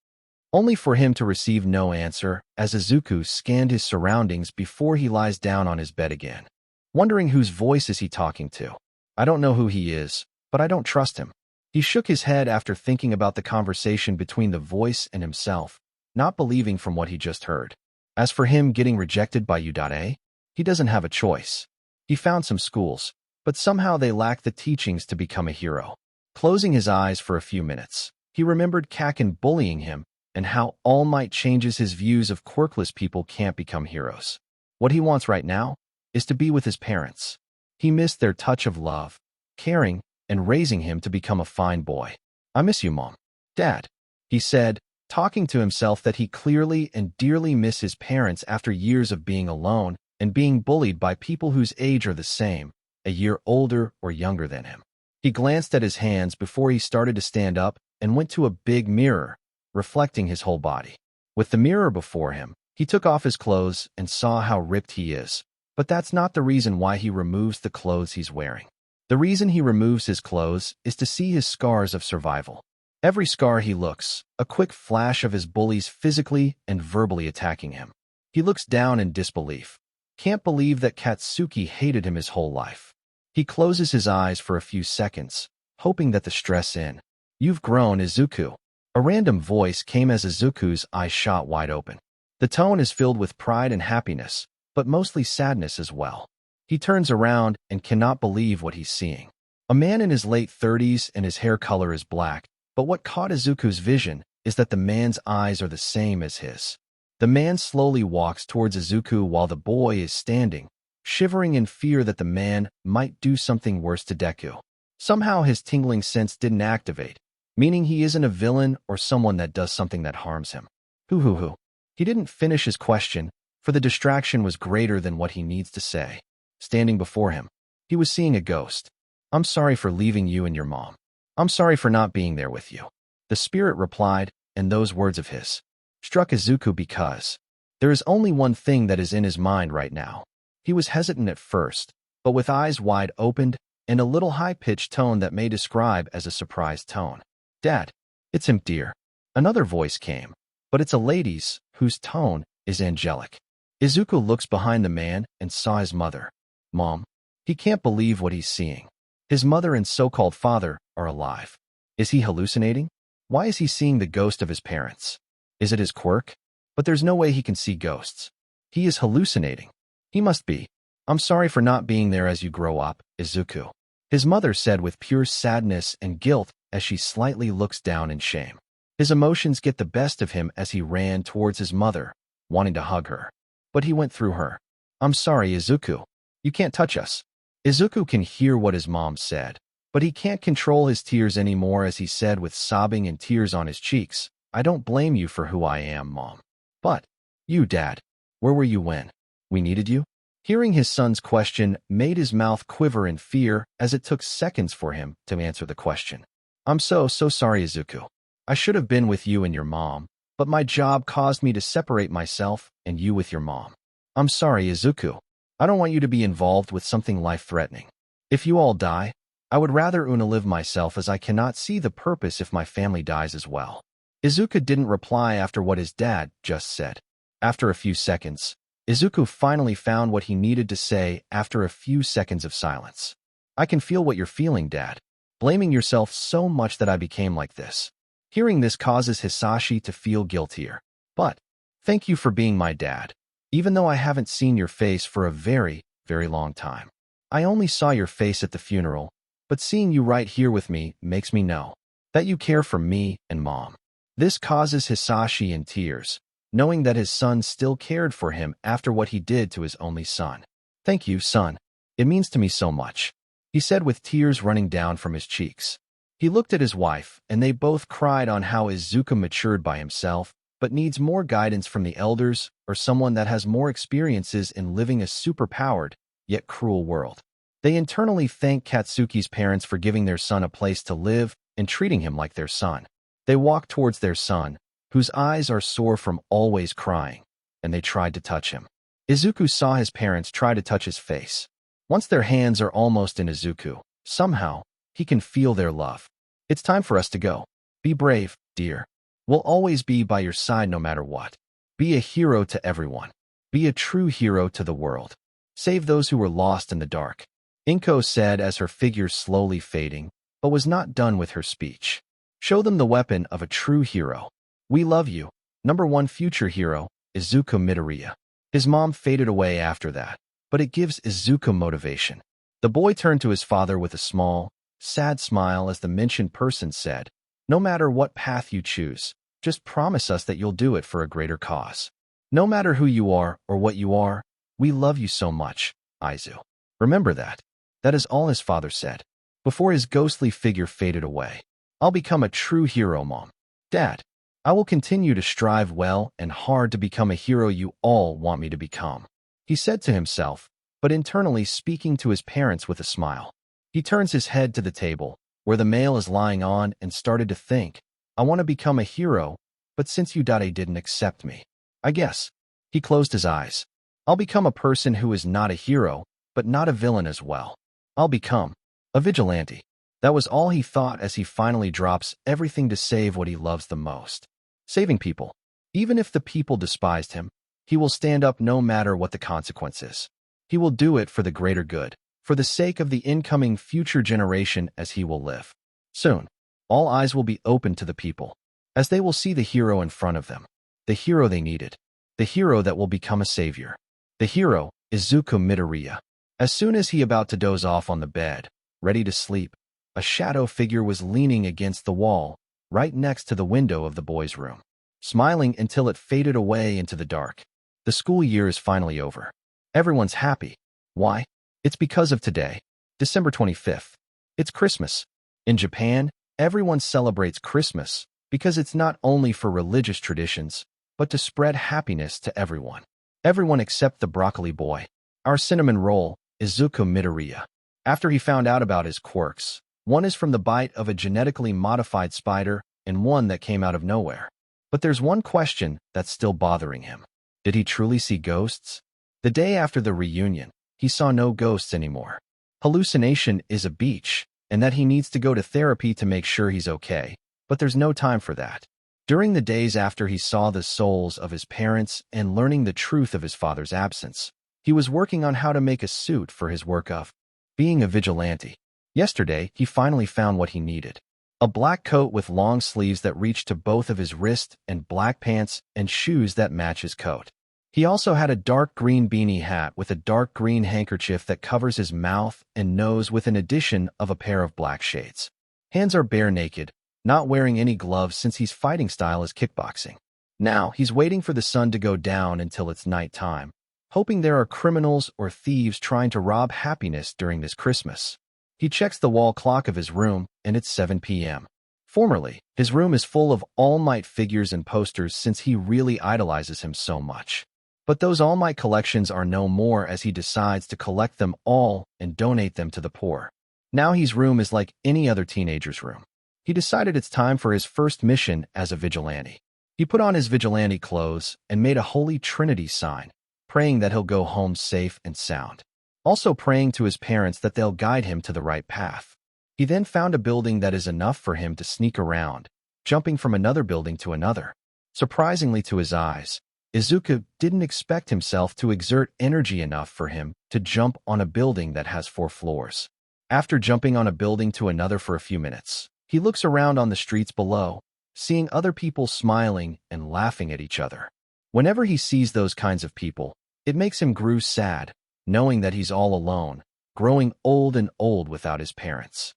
Only for him to receive no answer as Izuku scanned his surroundings before he lies down on his bed again. Wondering whose voice is he talking to? I don't know who he is, but I don't trust him. He shook his head after thinking about the conversation between the voice and himself, not believing from what he just heard. As for him getting rejected by UA, he doesn't have a choice. He found some schools, but somehow they lack the teachings to become a hero. Closing his eyes for a few minutes, he remembered Kaken bullying him and how All Might changes his views of quirkless people can't become heroes. What he wants right now is to be with his parents. He missed their touch of love, caring, and raising him to become a fine boy. I miss you, Mom. Dad, he said, talking to himself that he clearly and dearly miss his parents after years of being alone and being bullied by people whose age are the same, a year older or younger than him. He glanced at his hands before he started to stand up and went to a big mirror, reflecting his whole body. With the mirror before him, he took off his clothes and saw how ripped he is. But that's not the reason why he removes the clothes he's wearing. The reason he removes his clothes is to see his scars of survival. Every scar he looks, a quick flash of his bullies physically and verbally attacking him. He looks down in disbelief. Can't believe that Katsuki hated him his whole life. He closes his eyes for a few seconds, hoping that the stress in. You've grown, Izuku. A random voice came as Izuku's eyes shot wide open. The tone is filled with pride and happiness, but mostly sadness as well. He turns around and cannot believe what he's seeing. A man in his late 30s and his hair color is black, but what caught Izuku's vision is that the man's eyes are the same as his. The man slowly walks towards Izuku while the boy is standing, shivering in fear that the man might do something worse to Deku. Somehow his tingling sense didn't activate, meaning he isn't a villain or someone that does something that harms him. Hoo. He didn't finish his question, for the distraction was greater than what he needs to say. Standing before him, he was seeing a ghost. I'm sorry for leaving you and your mom. I'm sorry for not being there with you. The spirit replied, and those words of his struck Izuku because there is only one thing that is in his mind right now. He was hesitant at first, but with eyes wide opened, and a little high-pitched tone that may describe as a surprised tone. "Dad, it's him, dear." Another voice came, but it's a lady's, whose tone is angelic. Izuku looks behind the man and saw his mother. "Mom." He can't believe what he's seeing. His mother and so-called father are alive. Is he hallucinating? Why is he seeing the ghost of his parents? Is it his quirk? But there's no way he can see ghosts. He is hallucinating. He must be. "I'm sorry for not being there as you grow up, Izuku," his mother said with pure sadness and guilt as she slightly looks down in shame. His emotions get the best of him as he ran towards his mother, wanting to hug her. But he went through her. "I'm sorry, Izuku. You can't touch us." Izuku can hear what his mom said, but he can't control his tears anymore as he said with sobbing and tears on his cheeks, "I don't blame you for who I am, Mom. But, you, Dad, where were you when we needed you?" Hearing his son's question made his mouth quiver in fear as it took seconds for him to answer the question. "I'm so sorry, Izuku. I should have been with you and your mom, but my job caused me to separate myself and you with your mom. I'm sorry, Izuku. I don't want you to be involved with something life-threatening. If you all die, I would rather live myself as I cannot see the purpose if my family dies as well." Izuku didn't reply after what his dad just said. After a few seconds, Izuku finally found what he needed to say after a few seconds of silence. "I can feel what you're feeling, Dad. Blaming yourself so much that I became like this." Hearing this causes Hisashi to feel guiltier. "But, thank you for being my dad. Even though I haven't seen your face for a very, very long time. I only saw your face at the funeral, but seeing you right here with me makes me know that you care for me and Mom." This causes Hisashi in tears, knowing that his son still cared for him after what he did to his only son. "Thank you, son. It means to me so much," he said with tears running down from his cheeks. He looked at his wife, and they both cried on how Izuku matured by himself, but needs more guidance from the elders or someone that has more experiences in living a superpowered, yet cruel world. They internally thank Katsuki's parents for giving their son a place to live and treating him like their son. They walk towards their son, whose eyes are sore from always crying, and they tried to touch him. Izuku saw his parents try to touch his face. Once their hands are almost in Izuku, somehow, he can feel their love. "It's time for us to go. Be brave, dear. We'll always be by your side no matter what. Be a hero to everyone. Be a true hero to the world. Save those who were lost in the dark," Inko said as her figure slowly fading, but was not done with her speech. "Show them the weapon of a true hero. We love you. #1 future hero, Izuku Midoriya." His mom faded away after that, but it gives Izuku motivation. The boy turned to his father with a small, sad smile as the mentioned person said, "No matter what path you choose, just promise us that you'll do it for a greater cause. No matter who you are or what you are, we love you so much, Izu. Remember that." That is all his father said, before his ghostly figure faded away. "I'll become a true hero, Mom. Dad, I will continue to strive well and hard to become a hero you all want me to become," he said to himself, but internally speaking to his parents with a smile. He turns his head to the table, where the mail is lying on, and started to think, "I want to become a hero, but since Udade didn't accept me, I guess." He closed his eyes. "I'll become a person who is not a hero, but not a villain as well. I'll become a vigilante." That was all he thought as he finally drops everything to save what he loves the most. Saving people. Even if the people despised him, he will stand up no matter what the consequences. He will do it for the greater good, for the sake of the incoming future generation as he will live. Soon, all eyes will be open to the people, as they will see the hero in front of them. The hero they needed. The hero that will become a savior. The hero, Izuku Midoriya. As soon as he about to doze off on the bed, ready to sleep, a shadow figure was leaning against the wall, right next to the window of the boy's room, smiling until it faded away into the dark. The school year is finally over. Everyone's happy. Why? It's because of today, December 25th. It's Christmas. In Japan, everyone celebrates Christmas because it's not only for religious traditions, but to spread happiness to everyone. Everyone except the broccoli boy, our cinnamon roll, Izuku Midoriya. After he found out about his quirks, one is from the bite of a genetically modified spider and one that came out of nowhere. But there's one question that's still bothering him. Did he truly see ghosts? The day after the reunion, he saw no ghosts anymore. hallucination is a beach, and that he needs to go to therapy to make sure he's okay, but there's no time for that. During the days after he saw the souls of his parents and learning the truth of his father's absence, he was working on how to make a suit for his work of being a vigilante. Yesterday, he finally found what he needed. A black coat with long sleeves that reached to both of his wrists and black pants and shoes that match his coat. He also had a dark green beanie hat with a dark green handkerchief that covers his mouth and nose with an addition of a pair of black shades. Hands are bare naked, not wearing any gloves since his fighting style is kickboxing. Now, he's waiting for the sun to go down until it's night time, hoping there are criminals or thieves trying to rob happiness during this Christmas. He checks the wall clock of his room, and it's 7 p.m. Formerly, his room is full of All Might figures and posters since he really idolizes him so much. But those All Might collections are no more as he decides to collect them all and donate them to the poor. Now his room is like any other teenager's room. He decided it's time for his first mission as a vigilante. He put on his vigilante clothes and made a Holy Trinity sign, praying that he'll go home safe and sound. Also praying to his parents that they'll guide him to the right path. He then found a building that is enough for him to sneak around, jumping from another building to another. Surprisingly to his eyes, Izuku didn't expect himself to exert energy enough for him to jump on a building that has 4 floors. After jumping on a building to another for a few minutes, he looks around on the streets below, seeing other people smiling and laughing at each other. Whenever he sees those kinds of people, it makes him grow sad, knowing that he's all alone, growing old and old without his parents.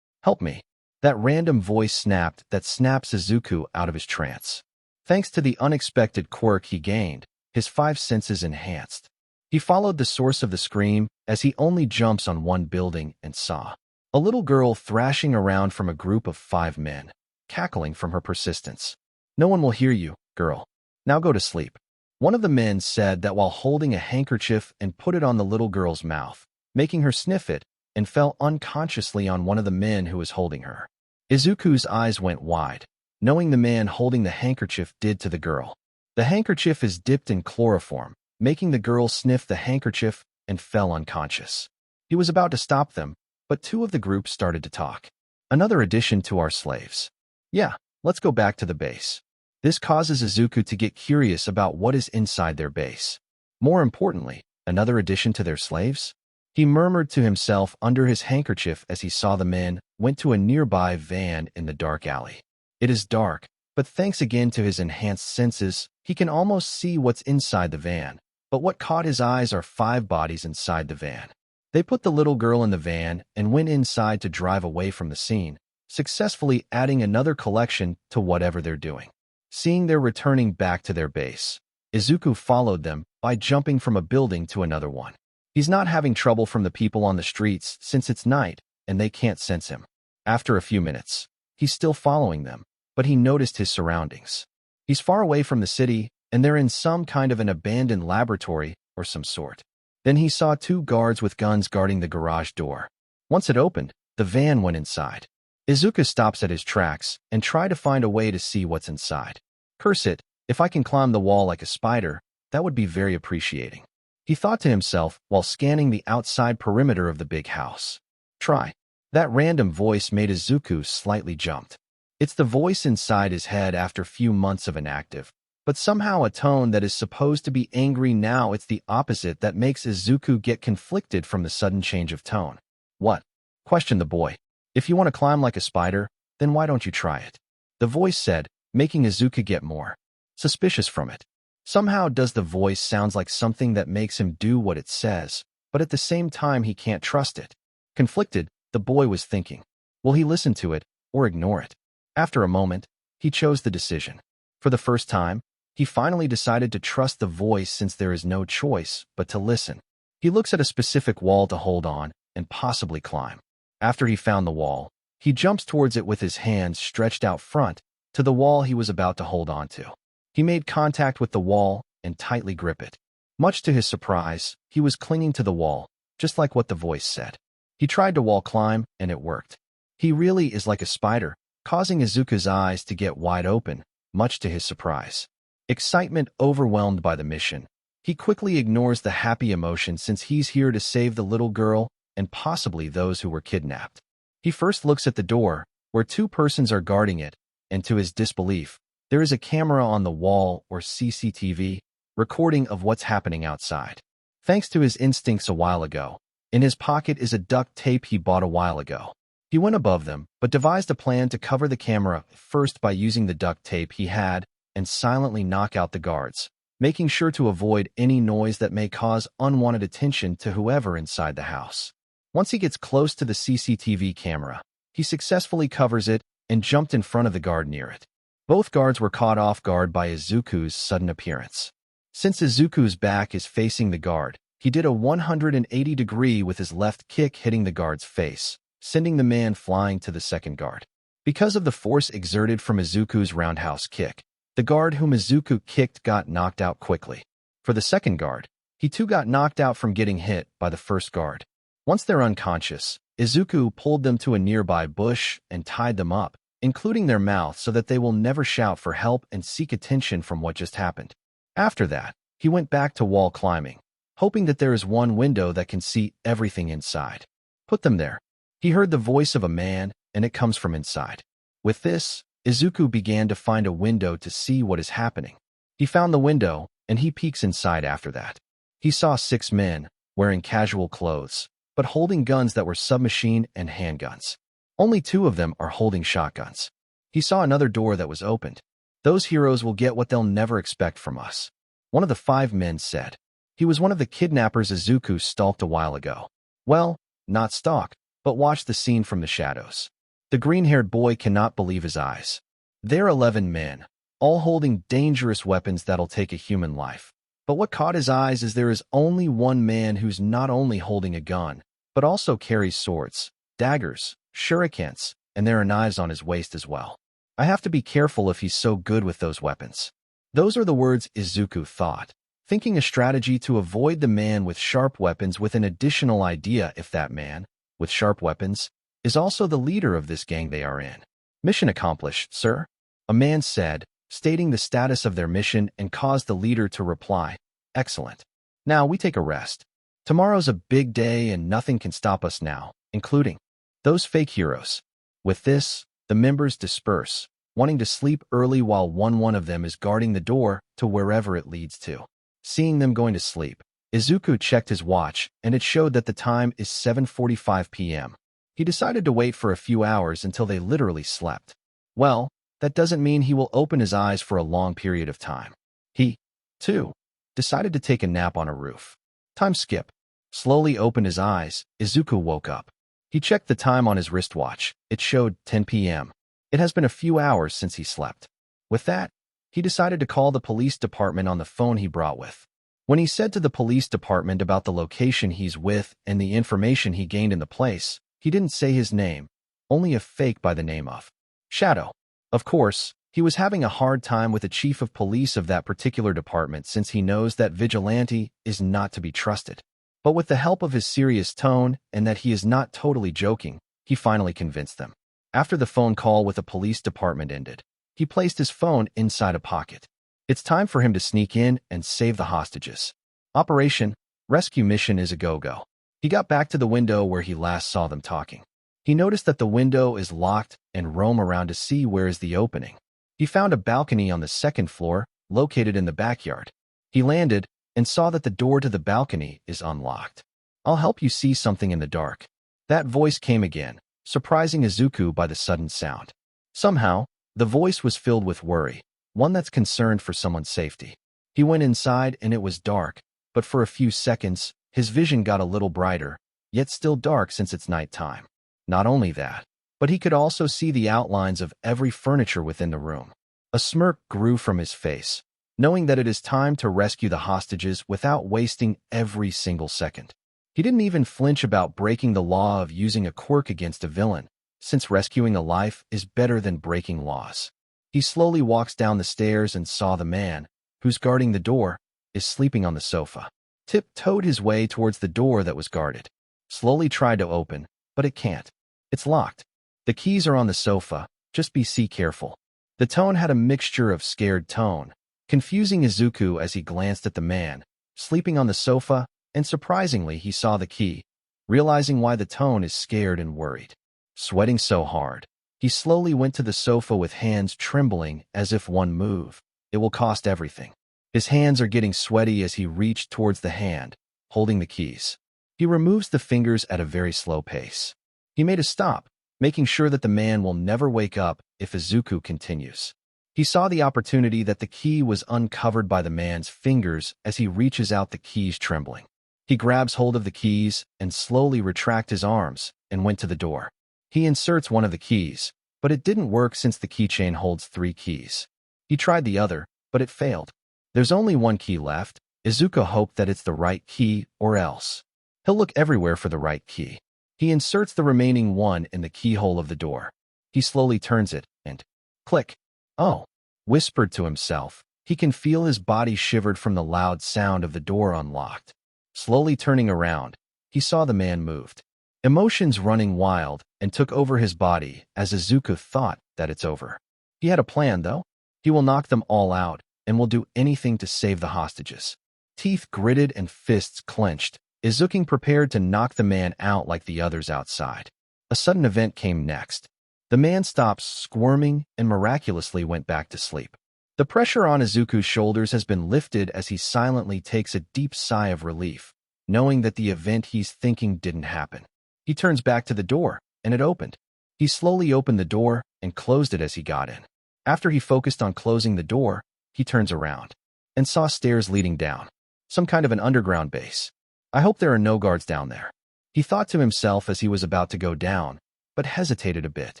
Help me. That random voice snaps Izuku out of his trance. Thanks to the unexpected quirk he gained, his 5 senses enhanced. He followed the source of the scream as he only jumps on one building and saw a little girl thrashing around from a group of 5 men, cackling from her persistence. "No one will hear you, girl. Now go to sleep." One of the men said that while holding a handkerchief and put it on the little girl's mouth, making her sniff it, and fell unconsciously on one of the men who was holding her. Izuku's eyes went wide, knowing the man holding the handkerchief did to the girl. The handkerchief is dipped in chloroform, making the girl sniff the handkerchief and fell unconscious. He was about to stop them, but 2 of the group started to talk. "Another addition to our slaves. Yeah, let's go back to the base." This causes Izuku to get curious about what is inside their base. More importantly, another addition to their slaves? He murmured to himself under his handkerchief as he saw the men went to a nearby van in the dark alley. It is dark, but thanks again to his enhanced senses, he can almost see what's inside the van. But what caught his eyes are 5 bodies inside the van. They put the little girl in the van and went inside to drive away from the scene, successfully adding another collection to whatever they're doing. Seeing they're returning back to their base, Izuku followed them by jumping from a building to another one. He's not having trouble from the people on the streets since it's night and they can't sense him. After a few minutes, he's still following them, but he noticed his surroundings. He's far away from the city, and they're in some kind of an abandoned laboratory or some sort. Then he saw 2 guards with guns guarding the garage door. Once it opened, the van went inside. Izuku stops at his tracks and tries to find a way to see what's inside. Curse it, if I can climb the wall like a spider, that would be very appreciating. He thought to himself while scanning the outside perimeter of the big house. Try. That random voice made Izuku slightly jumped. It's the voice inside his head after few months of inactive, but somehow a tone that is supposed to be angry now it's the opposite that makes Izuku get conflicted from the sudden change of tone. "What?" questioned the boy. "If you want to climb like a spider, then why don't you try it?" The voice said, making Izuku get more suspicious from it. Somehow does the voice sounds like something that makes him do what it says, but at the same time he can't trust it. Conflicted, the boy was thinking, will he listen to it or ignore it? After a moment, he chose the decision. For the first time, he finally decided to trust the voice since there is no choice but to listen. He looks at a specific wall to hold on and possibly climb. After he found the wall, he jumps towards it with his hands stretched out front to the wall he was about to hold on to. He made contact with the wall and tightly grip it. Much to his surprise, he was clinging to the wall, just like what the voice said. He tried to wall climb, and it worked. He really is like a spider, causing Izuku's eyes to get wide open, much to his surprise. Excitement overwhelmed by the mission, he quickly ignores the happy emotion since he's here to save the little girl and possibly those who were kidnapped. He first looks at the door, where two persons are guarding it, and to his disbelief, there is a camera on the wall or CCTV, recording of what's happening outside. Thanks to his instincts a while ago, in his pocket is a duct tape he bought a while ago. He went above them, but devised a plan to cover the camera first by using the duct tape he had and silently knock out the guards, making sure to avoid any noise that may cause unwanted attention to whoever inside the house. Once he gets close to the CCTV camera, he successfully covers it and jumped in front of the guard near it. Both guards were caught off guard by Izuku's sudden appearance. Since Izuku's back is facing the guard, he did a 180-degree with his left kick hitting the guard's face, sending the man flying to the second guard. Because of the force exerted from Izuku's roundhouse kick, the guard whom Izuku kicked got knocked out quickly. For the second guard, he too got knocked out from getting hit by the first guard. Once they're unconscious, Izuku pulled them to a nearby bush and tied them up, including their mouth so that they will never shout for help and seek attention from what just happened. After that, he went back to wall climbing, hoping that there is one window that can see everything inside. Put them there. He heard the voice of a man, and it comes from inside. With this, Izuku began to find a window to see what is happening. He found the window, and he peeks inside after that. He saw 6 men, wearing casual clothes, but holding guns that were submachine and handguns. Only 2 of them are holding shotguns. He saw another door that was opened. Those heroes will get what they'll never expect from us. One of the 5 men said. He was one of the kidnappers Izuku stalked a while ago. Well, not stalk, but watch the scene from the shadows. The green-haired boy cannot believe his eyes. They're 11 men, all holding dangerous weapons that'll take a human life. But what caught his eyes is there is only one man who's not only holding a gun, but also carries swords, daggers, shurikens, and there are knives on his waist as well. I have to be careful if he's so good with those weapons. Those are the words Izuku thought, thinking a strategy to avoid the man with sharp weapons with an additional idea if that man, with sharp weapons, is also the leader of this gang they are in. Mission accomplished, sir, a man said, stating the status of their mission and caused the leader to reply, excellent. Now we take a rest. Tomorrow's a big day and nothing can stop us now, including those fake heroes. With this, the members disperse, wanting to sleep early while one of them is guarding the door to wherever it leads to. Seeing them going to sleep, Izuku checked his watch and it showed that the time is 7:45 p.m. He decided to wait for a few hours until they literally slept. Well, that doesn't mean he will open his eyes for a long period of time. He, too, decided to take a nap on a roof. Time skip. Slowly opened his eyes, Izuku woke up. He checked the time on his wristwatch. It showed 10 p.m. It has been a few hours since he slept. With that, he decided to call the police department on the phone he brought with. When he said to the police department about the location he's with and the information he gained in the place, he didn't say his name, only a fake by the name of Shadow. Of course, he was having a hard time with the chief of police of that particular department since he knows that vigilante is not to be trusted. But with the help of his serious tone and that he is not totally joking, he finally convinced them. After the phone call with the police department ended, he placed his phone inside a pocket. It's time for him to sneak in and save the hostages. Operation Rescue Mission is a go-go. He got back to the window where he last saw them talking. He noticed that the window is locked and roam around to see where is the opening. He found a balcony on the 2nd floor, located in the backyard. He landed and saw that the door to the balcony is unlocked. I'll help you see something in the dark. That voice came again, surprising Izuku by the sudden sound. Somehow, the voice was filled with worry, one that's concerned for someone's safety. He went inside and it was dark, but for a few seconds, his vision got a little brighter, yet still dark since it's nighttime. Not only that, but he could also see the outlines of every furniture within the room. A smirk grew from his face, knowing that it is time to rescue the hostages without wasting every single second. He didn't even flinch about breaking the law of using a quirk against a villain, since rescuing a life is better than breaking laws. He slowly walks down the stairs and saw the man, who's guarding the door, is sleeping on the sofa. Tiptoed his way towards the door that was guarded. Slowly tried to open, but it can't. It's locked. The keys are on the sofa, just be careful. The tone had a mixture of scared tone, confusing Izuku as he glanced at the man, sleeping on the sofa, and surprisingly he saw the key, realizing why the tone is scared and worried. Sweating so hard, he slowly went to the sofa with hands trembling as if one move. It will cost everything. His hands are getting sweaty as he reached towards the hand, holding the keys. He removes the fingers at a very slow pace. He made a stop, making sure that the man will never wake up if Izuku continues. He saw the opportunity that the key was uncovered by the man's fingers as he reaches out, the keys trembling. He grabs hold of the keys and slowly retracts his arms and went to the door. He inserts one of the keys, but it didn't work since the keychain holds 3 keys. He tried the other, but it failed. There's only 1 key left. Izuku hoped that it's the right key, or else he'll look everywhere for the right key. He inserts the remaining one in the keyhole of the door. He slowly turns it, and click. Oh, whispered to himself. He can feel his body shivered from the loud sound of the door unlocked. Slowly turning around, he saw the man moved. Emotions running wild and took over his body as Izuku thought that it's over. He had a plan, though. He will knock them all out and will do anything to save the hostages. Teeth gritted and fists clenched, Izuku prepared to knock the man out like the others outside. A sudden event came next. The man stopped squirming and miraculously went back to sleep. The pressure on Izuku's shoulders has been lifted as he silently takes a deep sigh of relief, knowing that the event he's thinking didn't happen. He turns back to the door, and it opened. He slowly opened the door and closed it as he got in. After he focused on closing the door, he turns around and saw stairs leading down. Some kind of an underground base. I hope there are no guards down there. He thought to himself as he was about to go down, but hesitated a bit.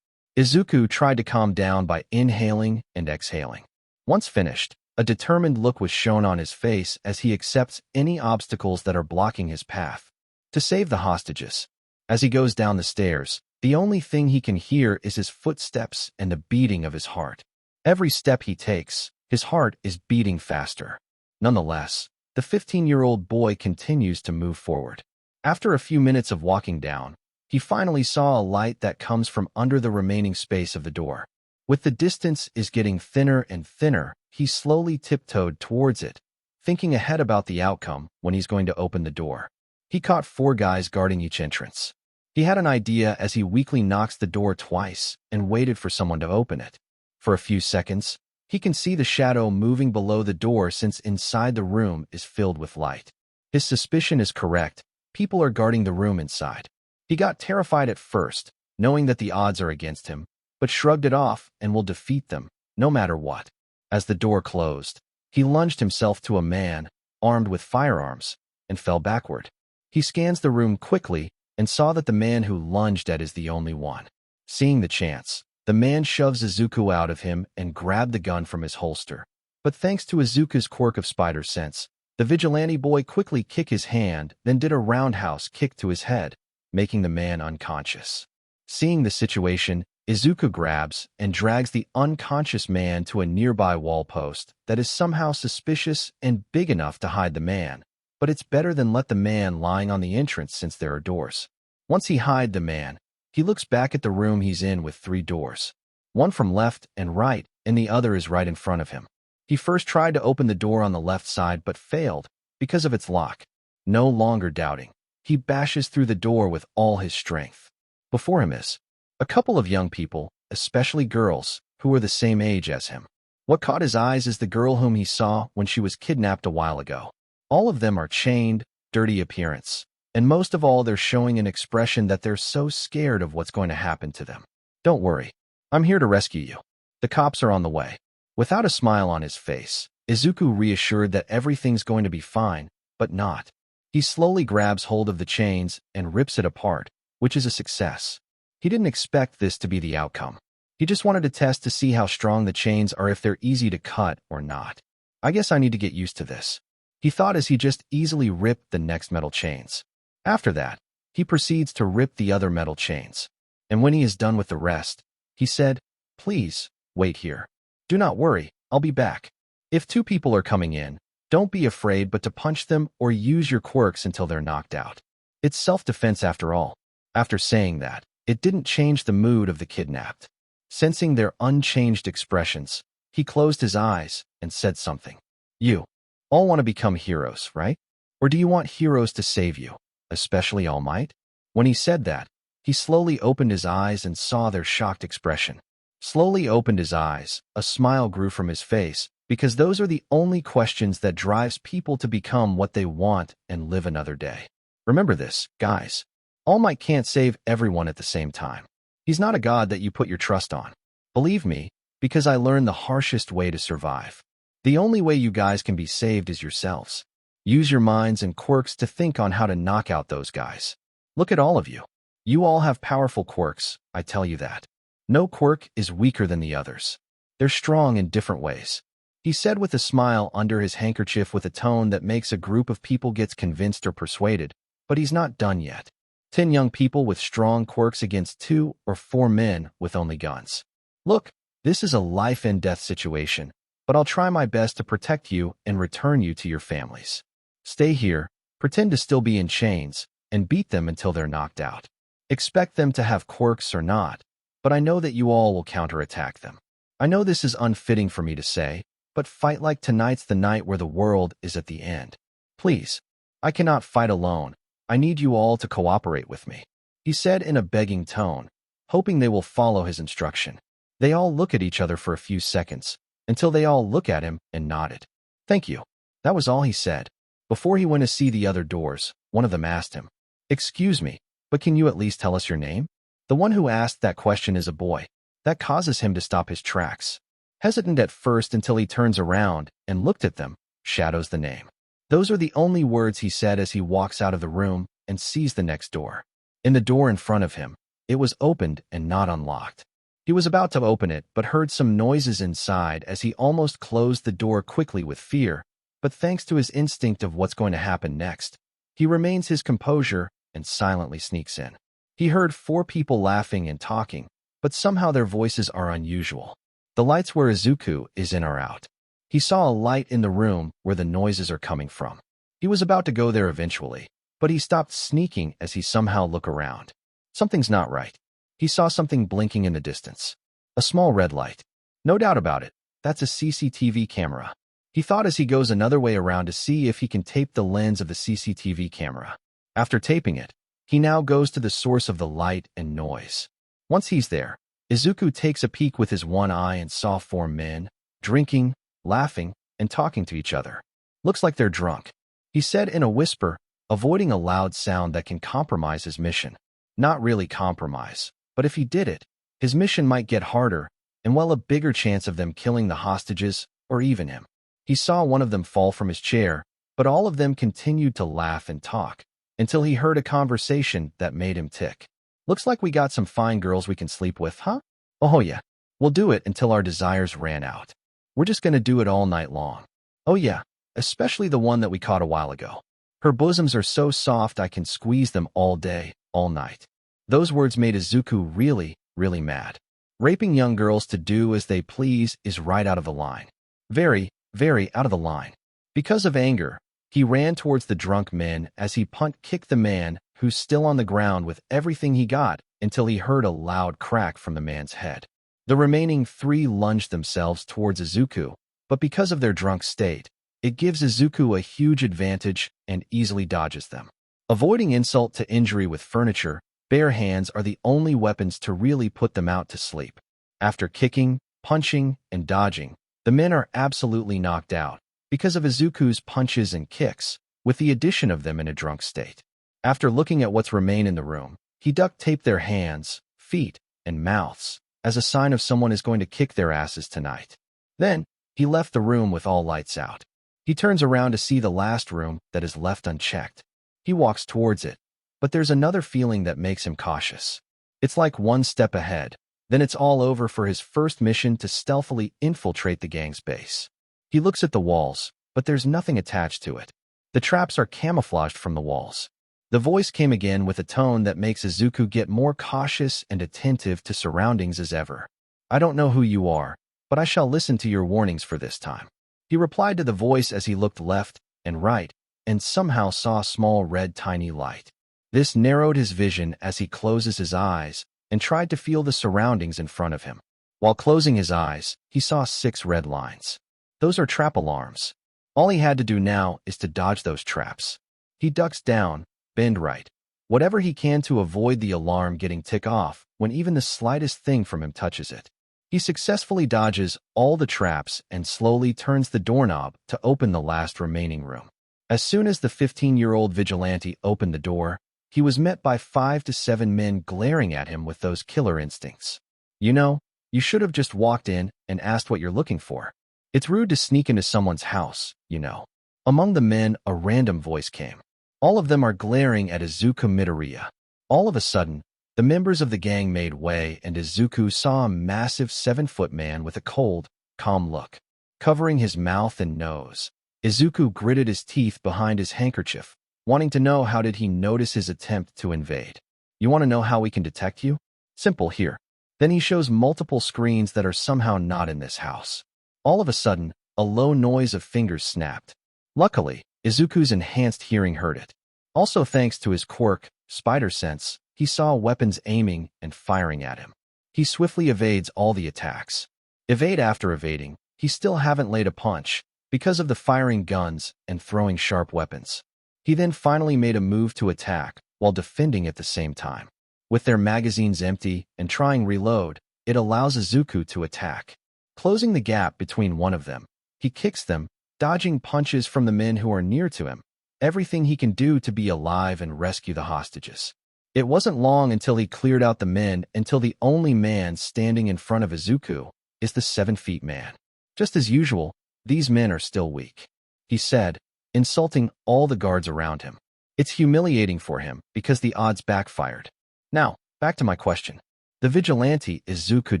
Izuku tried to calm down by inhaling and exhaling. Once finished, a determined look was shown on his face as he accepts any obstacles that are blocking his path to save the hostages. As he goes down the stairs, the only thing he can hear is his footsteps and the beating of his heart. Every step he takes, his heart is beating faster. Nonetheless, the 15-year-old boy continues to move forward. After a few minutes of walking down, he finally saw a light that comes from under the remaining space of the door. With the distance is getting thinner and thinner, he slowly tiptoed towards it, thinking ahead about the outcome when he's going to open the door. He caught 4 guys guarding each entrance. He had an idea as he weakly knocks the door twice and waited for someone to open it. For a few seconds, he can see the shadow moving below the door since inside the room is filled with light. His suspicion is correct. People are guarding the room inside. He got terrified at first, knowing that the odds are against him, but shrugged it off and will defeat them, no matter what. As the door closed, he lunged himself to a man, armed with firearms, and fell backward. He scans the room quickly and saw that the man who lunged at is the only one. Seeing the chance, the man shoves Izuku out of him and grabbed the gun from his holster. But thanks to Izuku's quirk of spider sense, the vigilante boy quickly kicked his hand, then did a roundhouse kick to his head, making the man unconscious. Seeing the situation, Izuku grabs and drags the unconscious man to a nearby wall post that is somehow suspicious and big enough to hide the man. But it's better than let the man lying on the entrance since there are doors. Once he hide the man, he looks back at the room he's in with 3 doors. One from left and right, and the other is right in front of him. He first tried to open the door on the left side but failed because of its lock. No longer doubting, he bashes through the door with all his strength. Before him is a couple of young people, especially girls, who are the same age as him. What caught his eyes is the girl whom he saw when she was kidnapped a while ago. All of them are chained, dirty appearance, and most of all they're showing an expression that they're so scared of what's going to happen to them. Don't worry, I'm here to rescue you. The cops are on the way. Without a smile on his face, Izuku reassured that everything's going to be fine, but not. He slowly grabs hold of the chains and rips it apart, which is a success. He didn't expect this to be the outcome. He just wanted to test to see how strong the chains are, if they're easy to cut or not. I guess I need to get used to this, he thought as he just easily ripped the next metal chains. After that, he proceeds to rip the other metal chains. And when he is done with the rest, he said, "Please, wait here. Do not worry, I'll be back. If 2 people are coming in, don't be afraid but to punch them or use your quirks until they're knocked out. It's self-defense after all." After saying that, it didn't change the mood of the kidnapped. Sensing their unchanged expressions, he closed his eyes and said something. "You all want to become heroes, right? Or do you want heroes to save you, especially All Might?" When he said that, he slowly opened his eyes and saw their shocked expression. Slowly opened his eyes, a smile grew from his face, because those are the only questions that drives people to become what they want and live another day. Remember this, guys. All Might can't save everyone at the same time. He's not a god that you put your trust on. Believe me, because I learned the harshest way to survive. The only way you guys can be saved is yourselves. Use your minds and quirks to think on how to knock out those guys. Look at all of you. You all have powerful quirks, I tell you that. No quirk is weaker than the others. They're strong in different ways. He said with a smile under his handkerchief with a tone that makes a group of people gets convinced or persuaded, but he's not done yet. 10 young people with strong quirks against 2 or 4 men with only guns. Look, this is a life and death situation, but I'll try my best to protect you and return you to your families. Stay here, pretend to still be in chains, and beat them until they're knocked out. Expect them to have quirks or not, but I know that you all will counterattack them. I know this is unfitting for me to say, but fight like tonight's the night where the world is at the end. Please, I cannot fight alone. I need you all to cooperate with me, he said in a begging tone, hoping they will follow his instruction. They all look at each other for a few seconds, until they all look at him and nodded. Thank you. That was all he said. Before he went to see the other doors, one of them asked him, Excuse me, but can you at least tell us your name? The one who asked that question is a boy. That causes him to stop his tracks. Hesitant at first until he turns around and looked at them, shadows the name. Those are the only words he said as he walks out of the room and sees the next door. In the door in front of him, it was opened and not unlocked. He was about to open it but heard some noises inside as he almost closed the door quickly with fear, but thanks to his instinct of what's going to happen next, he remains his composure and silently sneaks in. He heard 4 people laughing and talking, but somehow their voices are unusual. The lights where Izuku is in are out. He saw a light in the room where the noises are coming from. He was about to go there eventually, but he stopped sneaking as he somehow looked around. Something's not right. He saw something blinking in the distance. A small red light. No doubt about it, that's a CCTV camera. He thought as he goes another way around to see if he can tape the lens of the CCTV camera. After taping it, he now goes to the source of the light and noise. Once he's there, Izuku takes a peek with his one eye and saw 4 men, drinking, laughing, and talking to each other. Looks like they're drunk, he said in a whisper, avoiding a loud sound that can compromise his mission. Not really compromise, but if he did it, his mission might get harder, and a bigger chance of them killing the hostages, or even him. He saw one of them fall from his chair, but all of them continued to laugh and talk, until he heard a conversation that made him tick. Looks like we got some fine girls we can sleep with, huh? Oh yeah, we'll do it until our desires ran out. We're just gonna do it all night long. Oh yeah, especially the one that we caught a while ago. Her bosoms are so soft I can squeeze them all day, all night. Those words made Izuku really, really mad. Raping young girls to do as they please is right out of the line. Very, very out of the line. Because of anger, he ran towards the drunk men as he punt-kicked the man who's still on the ground with everything he got until he heard a loud crack from the man's head. The remaining 3 lunged themselves towards Izuku, but because of their drunk state, it gives Izuku a huge advantage and easily dodges them. Avoiding insult to injury with furniture, bare hands are the only weapons to really put them out to sleep. After kicking, punching, and dodging, the men are absolutely knocked out because of Izuku's punches and kicks, with the addition of them in a drunk state. After looking at what's remain in the room, he duct-taped their hands, feet, and mouths as a sign of someone is going to kick their asses tonight. Then, he left the room with all lights out. He turns around to see the last room that is left unchecked. He walks towards it, but there's another feeling that makes him cautious. It's like one step ahead, then it's all over for his first mission to stealthily infiltrate the gang's base. He looks at the walls, but there's nothing attached to it. The traps are camouflaged from the walls. The voice came again with a tone that makes Izuku get more cautious and attentive to surroundings as ever. I don't know who you are, but I shall listen to your warnings for this time. He replied to the voice as he looked left and right, and somehow saw a small red tiny light. This narrowed his vision as he closes his eyes and tried to feel the surroundings in front of him. While closing his eyes, he saw 6 red lines. Those are trap alarms. All he had to do now is to dodge those traps. He ducks down, bend right, whatever he can to avoid the alarm getting ticked off when even the slightest thing from him touches it. He successfully dodges all the traps and slowly turns the doorknob to open the last remaining room. As soon as the 15-year-old vigilante opened the door, he was met by 5 to 7 men glaring at him with those killer instincts. You know, you should have just walked in and asked what you're looking for. It's rude to sneak into someone's house, you know. Among the men, a random voice came. All of them are glaring at Izuku Midoriya. All of a sudden, the members of the gang made way and Izuku saw a massive 7-foot man with a cold, calm look, covering his mouth and nose. Izuku gritted his teeth behind his handkerchief, wanting to know how did he notice his attempt to invade. You want to know how we can detect you? Simple here. Then he shows multiple screens that are somehow not in this house. All of a sudden, a low noise of fingers snapped. Luckily, Izuku's enhanced hearing heard it. Also thanks to his quirk, Spider Sense, he saw weapons aiming and firing at him. He swiftly evades all the attacks. Evade after evading, he still haven't laid a punch because of the firing guns and throwing sharp weapons. He then finally made a move to attack while defending at the same time. With their magazines empty and trying reload, it allows Izuku to attack. Closing the gap between one of them, he kicks them, dodging punches from the men who are near to him. Everything he can do to be alive and rescue the hostages. It wasn't long until he cleared out the men until the only man standing in front of Izuku is the 7-feet man. Just as usual, these men are still weak, he said, insulting all the guards around him. It's humiliating for him because the odds backfired. Now, back to my question. The vigilante, Izuku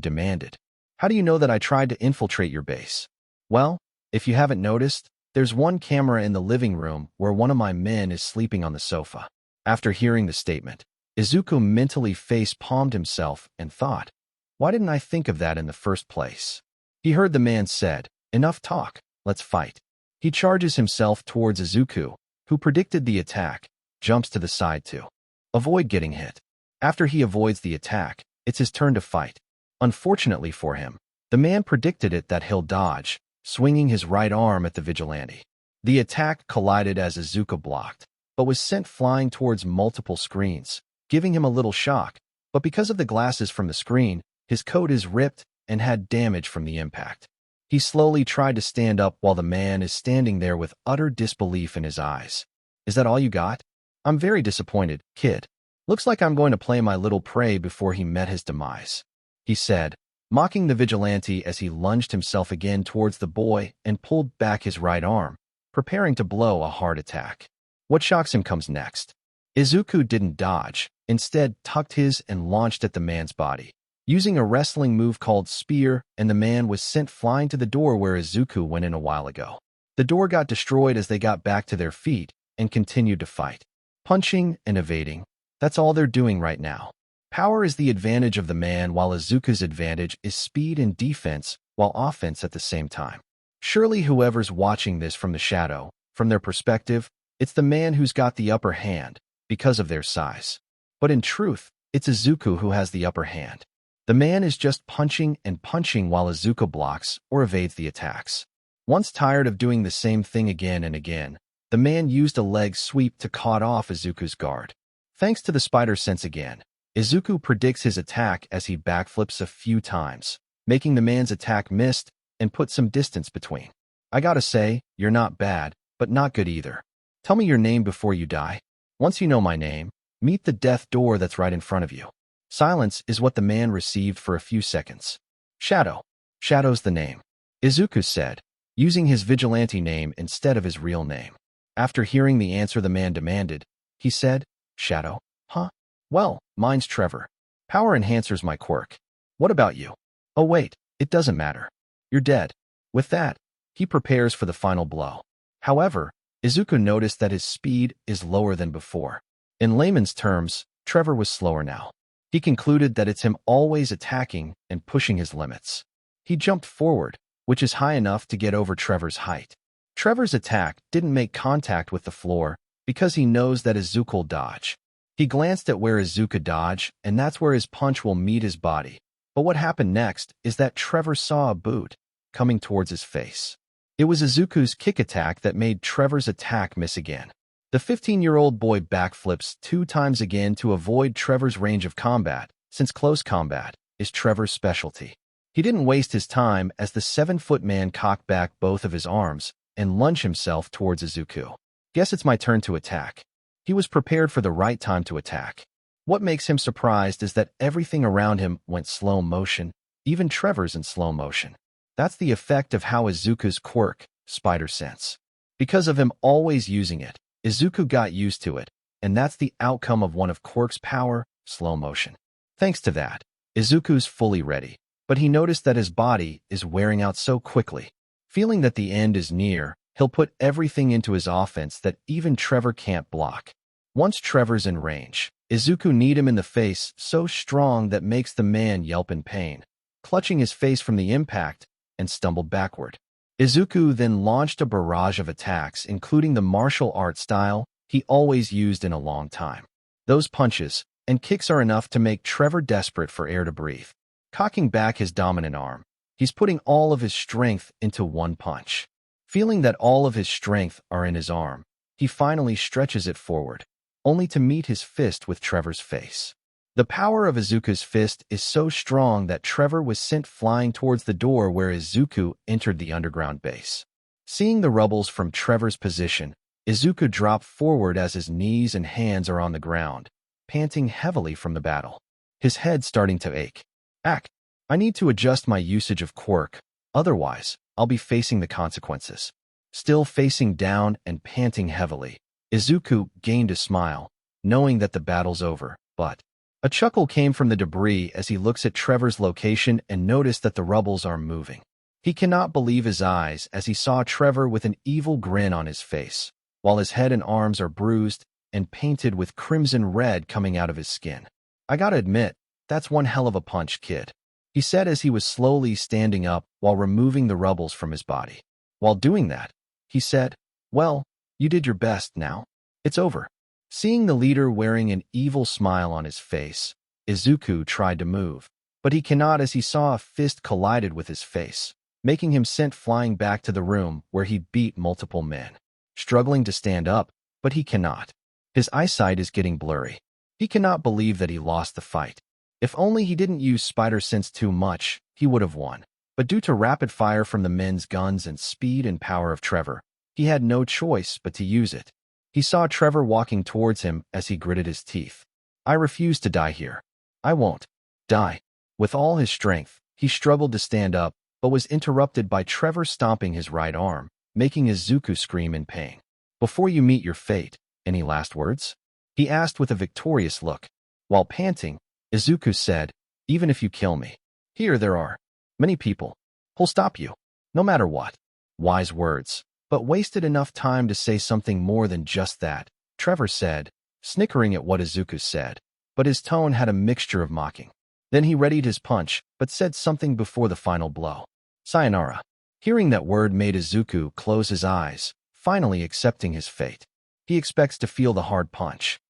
demanded. How do you know that I tried to infiltrate your base? Well, if you haven't noticed, there's one camera in the living room where one of my men is sleeping on the sofa. After hearing the statement, Izuku mentally face-palmed himself and thought, why didn't I think of that in the first place? He heard the man said, enough talk, let's fight. He charges himself towards Izuku, who predicted the attack, jumps to the side to avoid getting hit. After he avoids the attack, it's his turn to fight. Unfortunately for him, the man predicted it that he'll dodge, swinging his right arm at the vigilante. The attack collided as Izuku blocked, but was sent flying towards multiple screens, giving him a little shock, but because of the glasses from the screen, his coat is ripped and had damage from the impact. He slowly tried to stand up while the man is standing there with utter disbelief in his eyes. Is that all you got? I'm very disappointed, kid. Looks like I'm going to play my little prey before he met his demise, he said, mocking the vigilante as he lunged himself again towards the boy and pulled back his right arm, preparing to blow a hard attack. What shocks him comes next. Izuku didn't dodge, instead tucked his and launched at the man's body, using a wrestling move called spear, and the man was sent flying to the door where Izuku went in a while ago. The door got destroyed as they got back to their feet and continued to fight. Punching and evading. That's all they're doing right now. Power is the advantage of the man while Izuku's advantage is speed and defense while offense at the same time. Surely whoever's watching this from the shadow, from their perspective, it's the man who's got the upper hand because of their size. But in truth, it's Izuku who has the upper hand. The man is just punching and punching while Izuku blocks or evades the attacks. Once tired of doing the same thing again and again, the man used a leg sweep to cut off Izuku's guard. Thanks to the spider sense again, Izuku predicts his attack as he backflips a few times, making the man's attack missed and put some distance between. I gotta say, you're not bad, but not good either. Tell me your name before you die. Once you know my name, meet the death door that's right in front of you. Silence is what the man received for a few seconds. Shadow. Shadow's the name, Izuku said, using his vigilante name instead of his real name. After hearing the answer the man demanded, he said, Shadow? Huh? Well, mine's Trevor. Power enhancer's my quirk. What about you? Oh wait, it doesn't matter. You're dead. With that, he prepares for the final blow. However, Izuku noticed that his speed is lower than before. In layman's terms, Trevor was slower now. He concluded that it's him always attacking and pushing his limits. He jumped forward, which is high enough to get over Trevor's height. Trevor's attack didn't make contact with the floor because he knows that Izuku'll dodge. He glanced at where Izuku dodged, and that's where his punch will meet his body. But what happened next is that Trevor saw a boot coming towards his face. It was Izuku's kick attack that made Trevor's attack miss again. The 15-year-old boy backflips 2 times again to avoid Trevor's range of combat, since close combat is Trevor's specialty. He didn't waste his time as the 7-foot man cocked back both of his arms and lunged himself towards Izuku. Guess it's my turn to attack. He was prepared for the right time to attack. What makes him surprised is that everything around him went slow motion, even Trevor's in slow motion. That's the effect of how Izuku's quirk, Spider Sense. Because of him always using it, Izuku got used to it, and that's the outcome of one of Quirk's power, slow motion. Thanks to that, Izuku's fully ready, but he noticed that his body is wearing out so quickly. Feeling that the end is near, he'll put everything into his offense that even Trevor can't block. Once Trevor's in range, Izuku kneed him in the face so strong that makes the man yelp in pain, clutching his face from the impact, and stumbled backward. Izuku then launched a barrage of attacks, including the martial art style he always used in a long time. Those punches and kicks are enough to make Trevor desperate for air to breathe. Cocking back his dominant arm, he's putting all of his strength into one punch. Feeling that all of his strength are in his arm, he finally stretches it forward, only to meet his fist with Trevor's face. The power of Izuku's fist is so strong that Trevor was sent flying towards the door where Izuku entered the underground base. Seeing the rubbles from Trevor's position, Izuku dropped forward as his knees and hands are on the ground, panting heavily from the battle. His head starting to ache. I need to adjust my usage of quirk, otherwise I'll be facing the consequences. Still facing down and panting heavily, Izuku gained a smile, knowing that the battle's over, but a chuckle came from the debris as he looks at Trevor's location and noticed that the rubbles are moving. He cannot believe his eyes as he saw Trevor with an evil grin on his face, while his head and arms are bruised and painted with crimson red coming out of his skin. I gotta admit, that's one hell of a punch, kid, he said as he was slowly standing up while removing the rubbles from his body. While doing that, he said, "Well, you did your best now. It's over." Seeing the leader wearing an evil smile on his face, Izuku tried to move, but he cannot as he saw a fist collided with his face, making him sent flying back to the room where he beat multiple men. Struggling to stand up, but he cannot. His eyesight is getting blurry. He cannot believe that he lost the fight. If only he didn't use Spider Sense too much, he would have won. But due to rapid fire from the men's guns and speed and power of Trevor, he had no choice but to use it. He saw Trevor walking towards him as he gritted his teeth. "I refuse to die here. I won't die." With all his strength, he struggled to stand up, but was interrupted by Trevor stomping his right arm, making Izuku scream in pain. "Before you meet your fate, any last words?" he asked with a victorious look. While panting, Izuku said, "Even if you kill me, here there are many people who'll stop you, no matter what." Wise words, but wasted enough time to say something more than just that, Trevor said, snickering at what Izuku said, but his tone had a mixture of mocking. Then he readied his punch, but said something before the final blow. "Sayonara." Hearing that word made Izuku close his eyes, finally accepting his fate. He expects to feel the hard punch.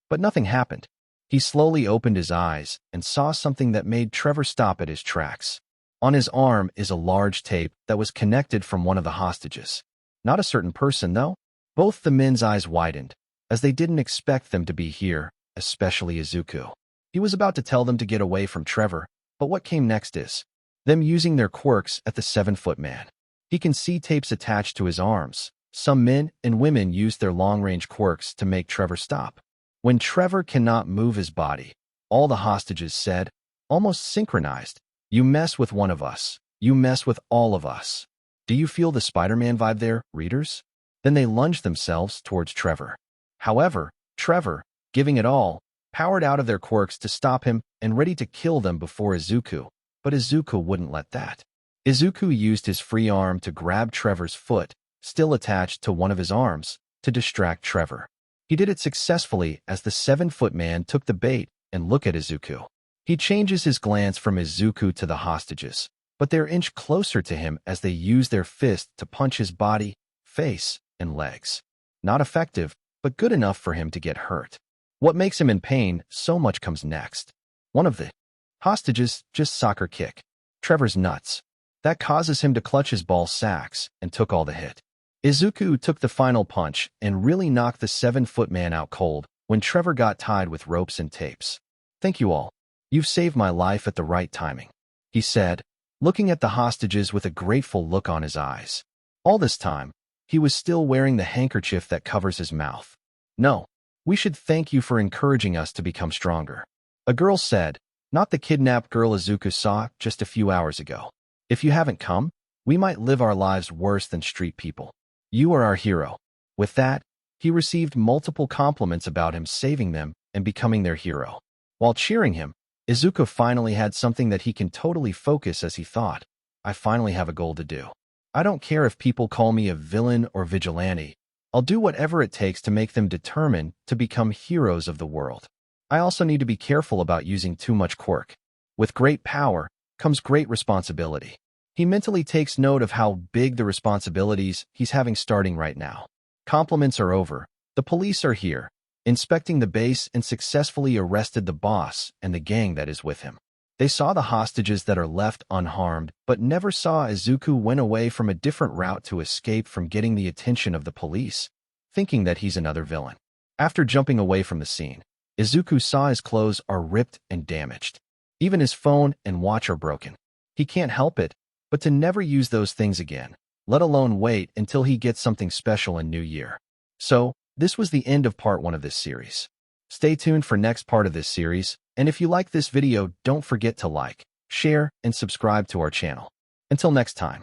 But nothing happened. He slowly opened his eyes and saw something that made Trevor stop at his tracks. On his arm is a large tape that was connected from one of the hostages. Not a certain person, though. Both the men's eyes widened, as they didn't expect them to be here, especially Izuku. He was about to tell them to get away from Trevor, but what came next is them using their quirks at the 7-foot man. He can see tapes attached to his arms. Some men and women used their long-range quirks to make Trevor stop. When Trevor cannot move his body, all the hostages said, almost synchronized, "You mess with one of us, you mess with all of us." Do you feel the Spider-Man vibe there, readers? Then they lunged themselves towards Trevor. However, Trevor, giving it all, powered out of their quirks to stop him and ready to kill them before Izuku, but Izuku wouldn't let that. Izuku used his free arm to grab Trevor's foot, still attached to one of his arms, to distract Trevor. He did it successfully as the 7-foot man took the bait and looked at Izuku. He changes his glance from Izuku to the hostages, but they're inch closer to him as they use their fist to punch his body, face, and legs. Not effective, but good enough for him to get hurt. What makes him in pain so much comes next. One of the hostages just soccer kick Trevor's nuts. That causes him to clutch his ball sacks and took all the hit. Izuku took the final punch and really knocked the 7-foot man out cold when Trevor got tied with ropes and tapes. "Thank you all. You've saved my life at the right timing," he said, looking at the hostages with a grateful look on his eyes. All this time, he was still wearing the handkerchief that covers his mouth. "No, we should thank you for encouraging us to become stronger," a girl said, not the kidnapped girl Izuku saw just a few hours ago. "If you haven't come, we might live our lives worse than street people. You are our hero." With that, he received multiple compliments about him saving them and becoming their hero. While cheering him, Izuku finally had something that he can totally focus as he thought, "I finally have a goal to do. I don't care if people call me a villain or vigilante. I'll do whatever it takes to make them determined to become heroes of the world. I also need to be careful about using too much quirk. With great power comes great responsibility." He mentally takes note of how big the responsibilities he's having starting right now. Compliments are over. The police are here, inspecting the base and successfully arrested the boss and the gang that is with him. They saw the hostages that are left unharmed, but never saw Izuku went away from a different route to escape from getting the attention of the police, thinking that he's another villain. After jumping away from the scene, Izuku saw his clothes are ripped and damaged. Even his phone and watch are broken. He can't help it, but to never use those things again, let alone wait until he gets something special in New Year. So, this was the end of part 1 of this series. Stay tuned for next part of this series, and if you like this video, don't forget to like, share, and subscribe to our channel. Until next time.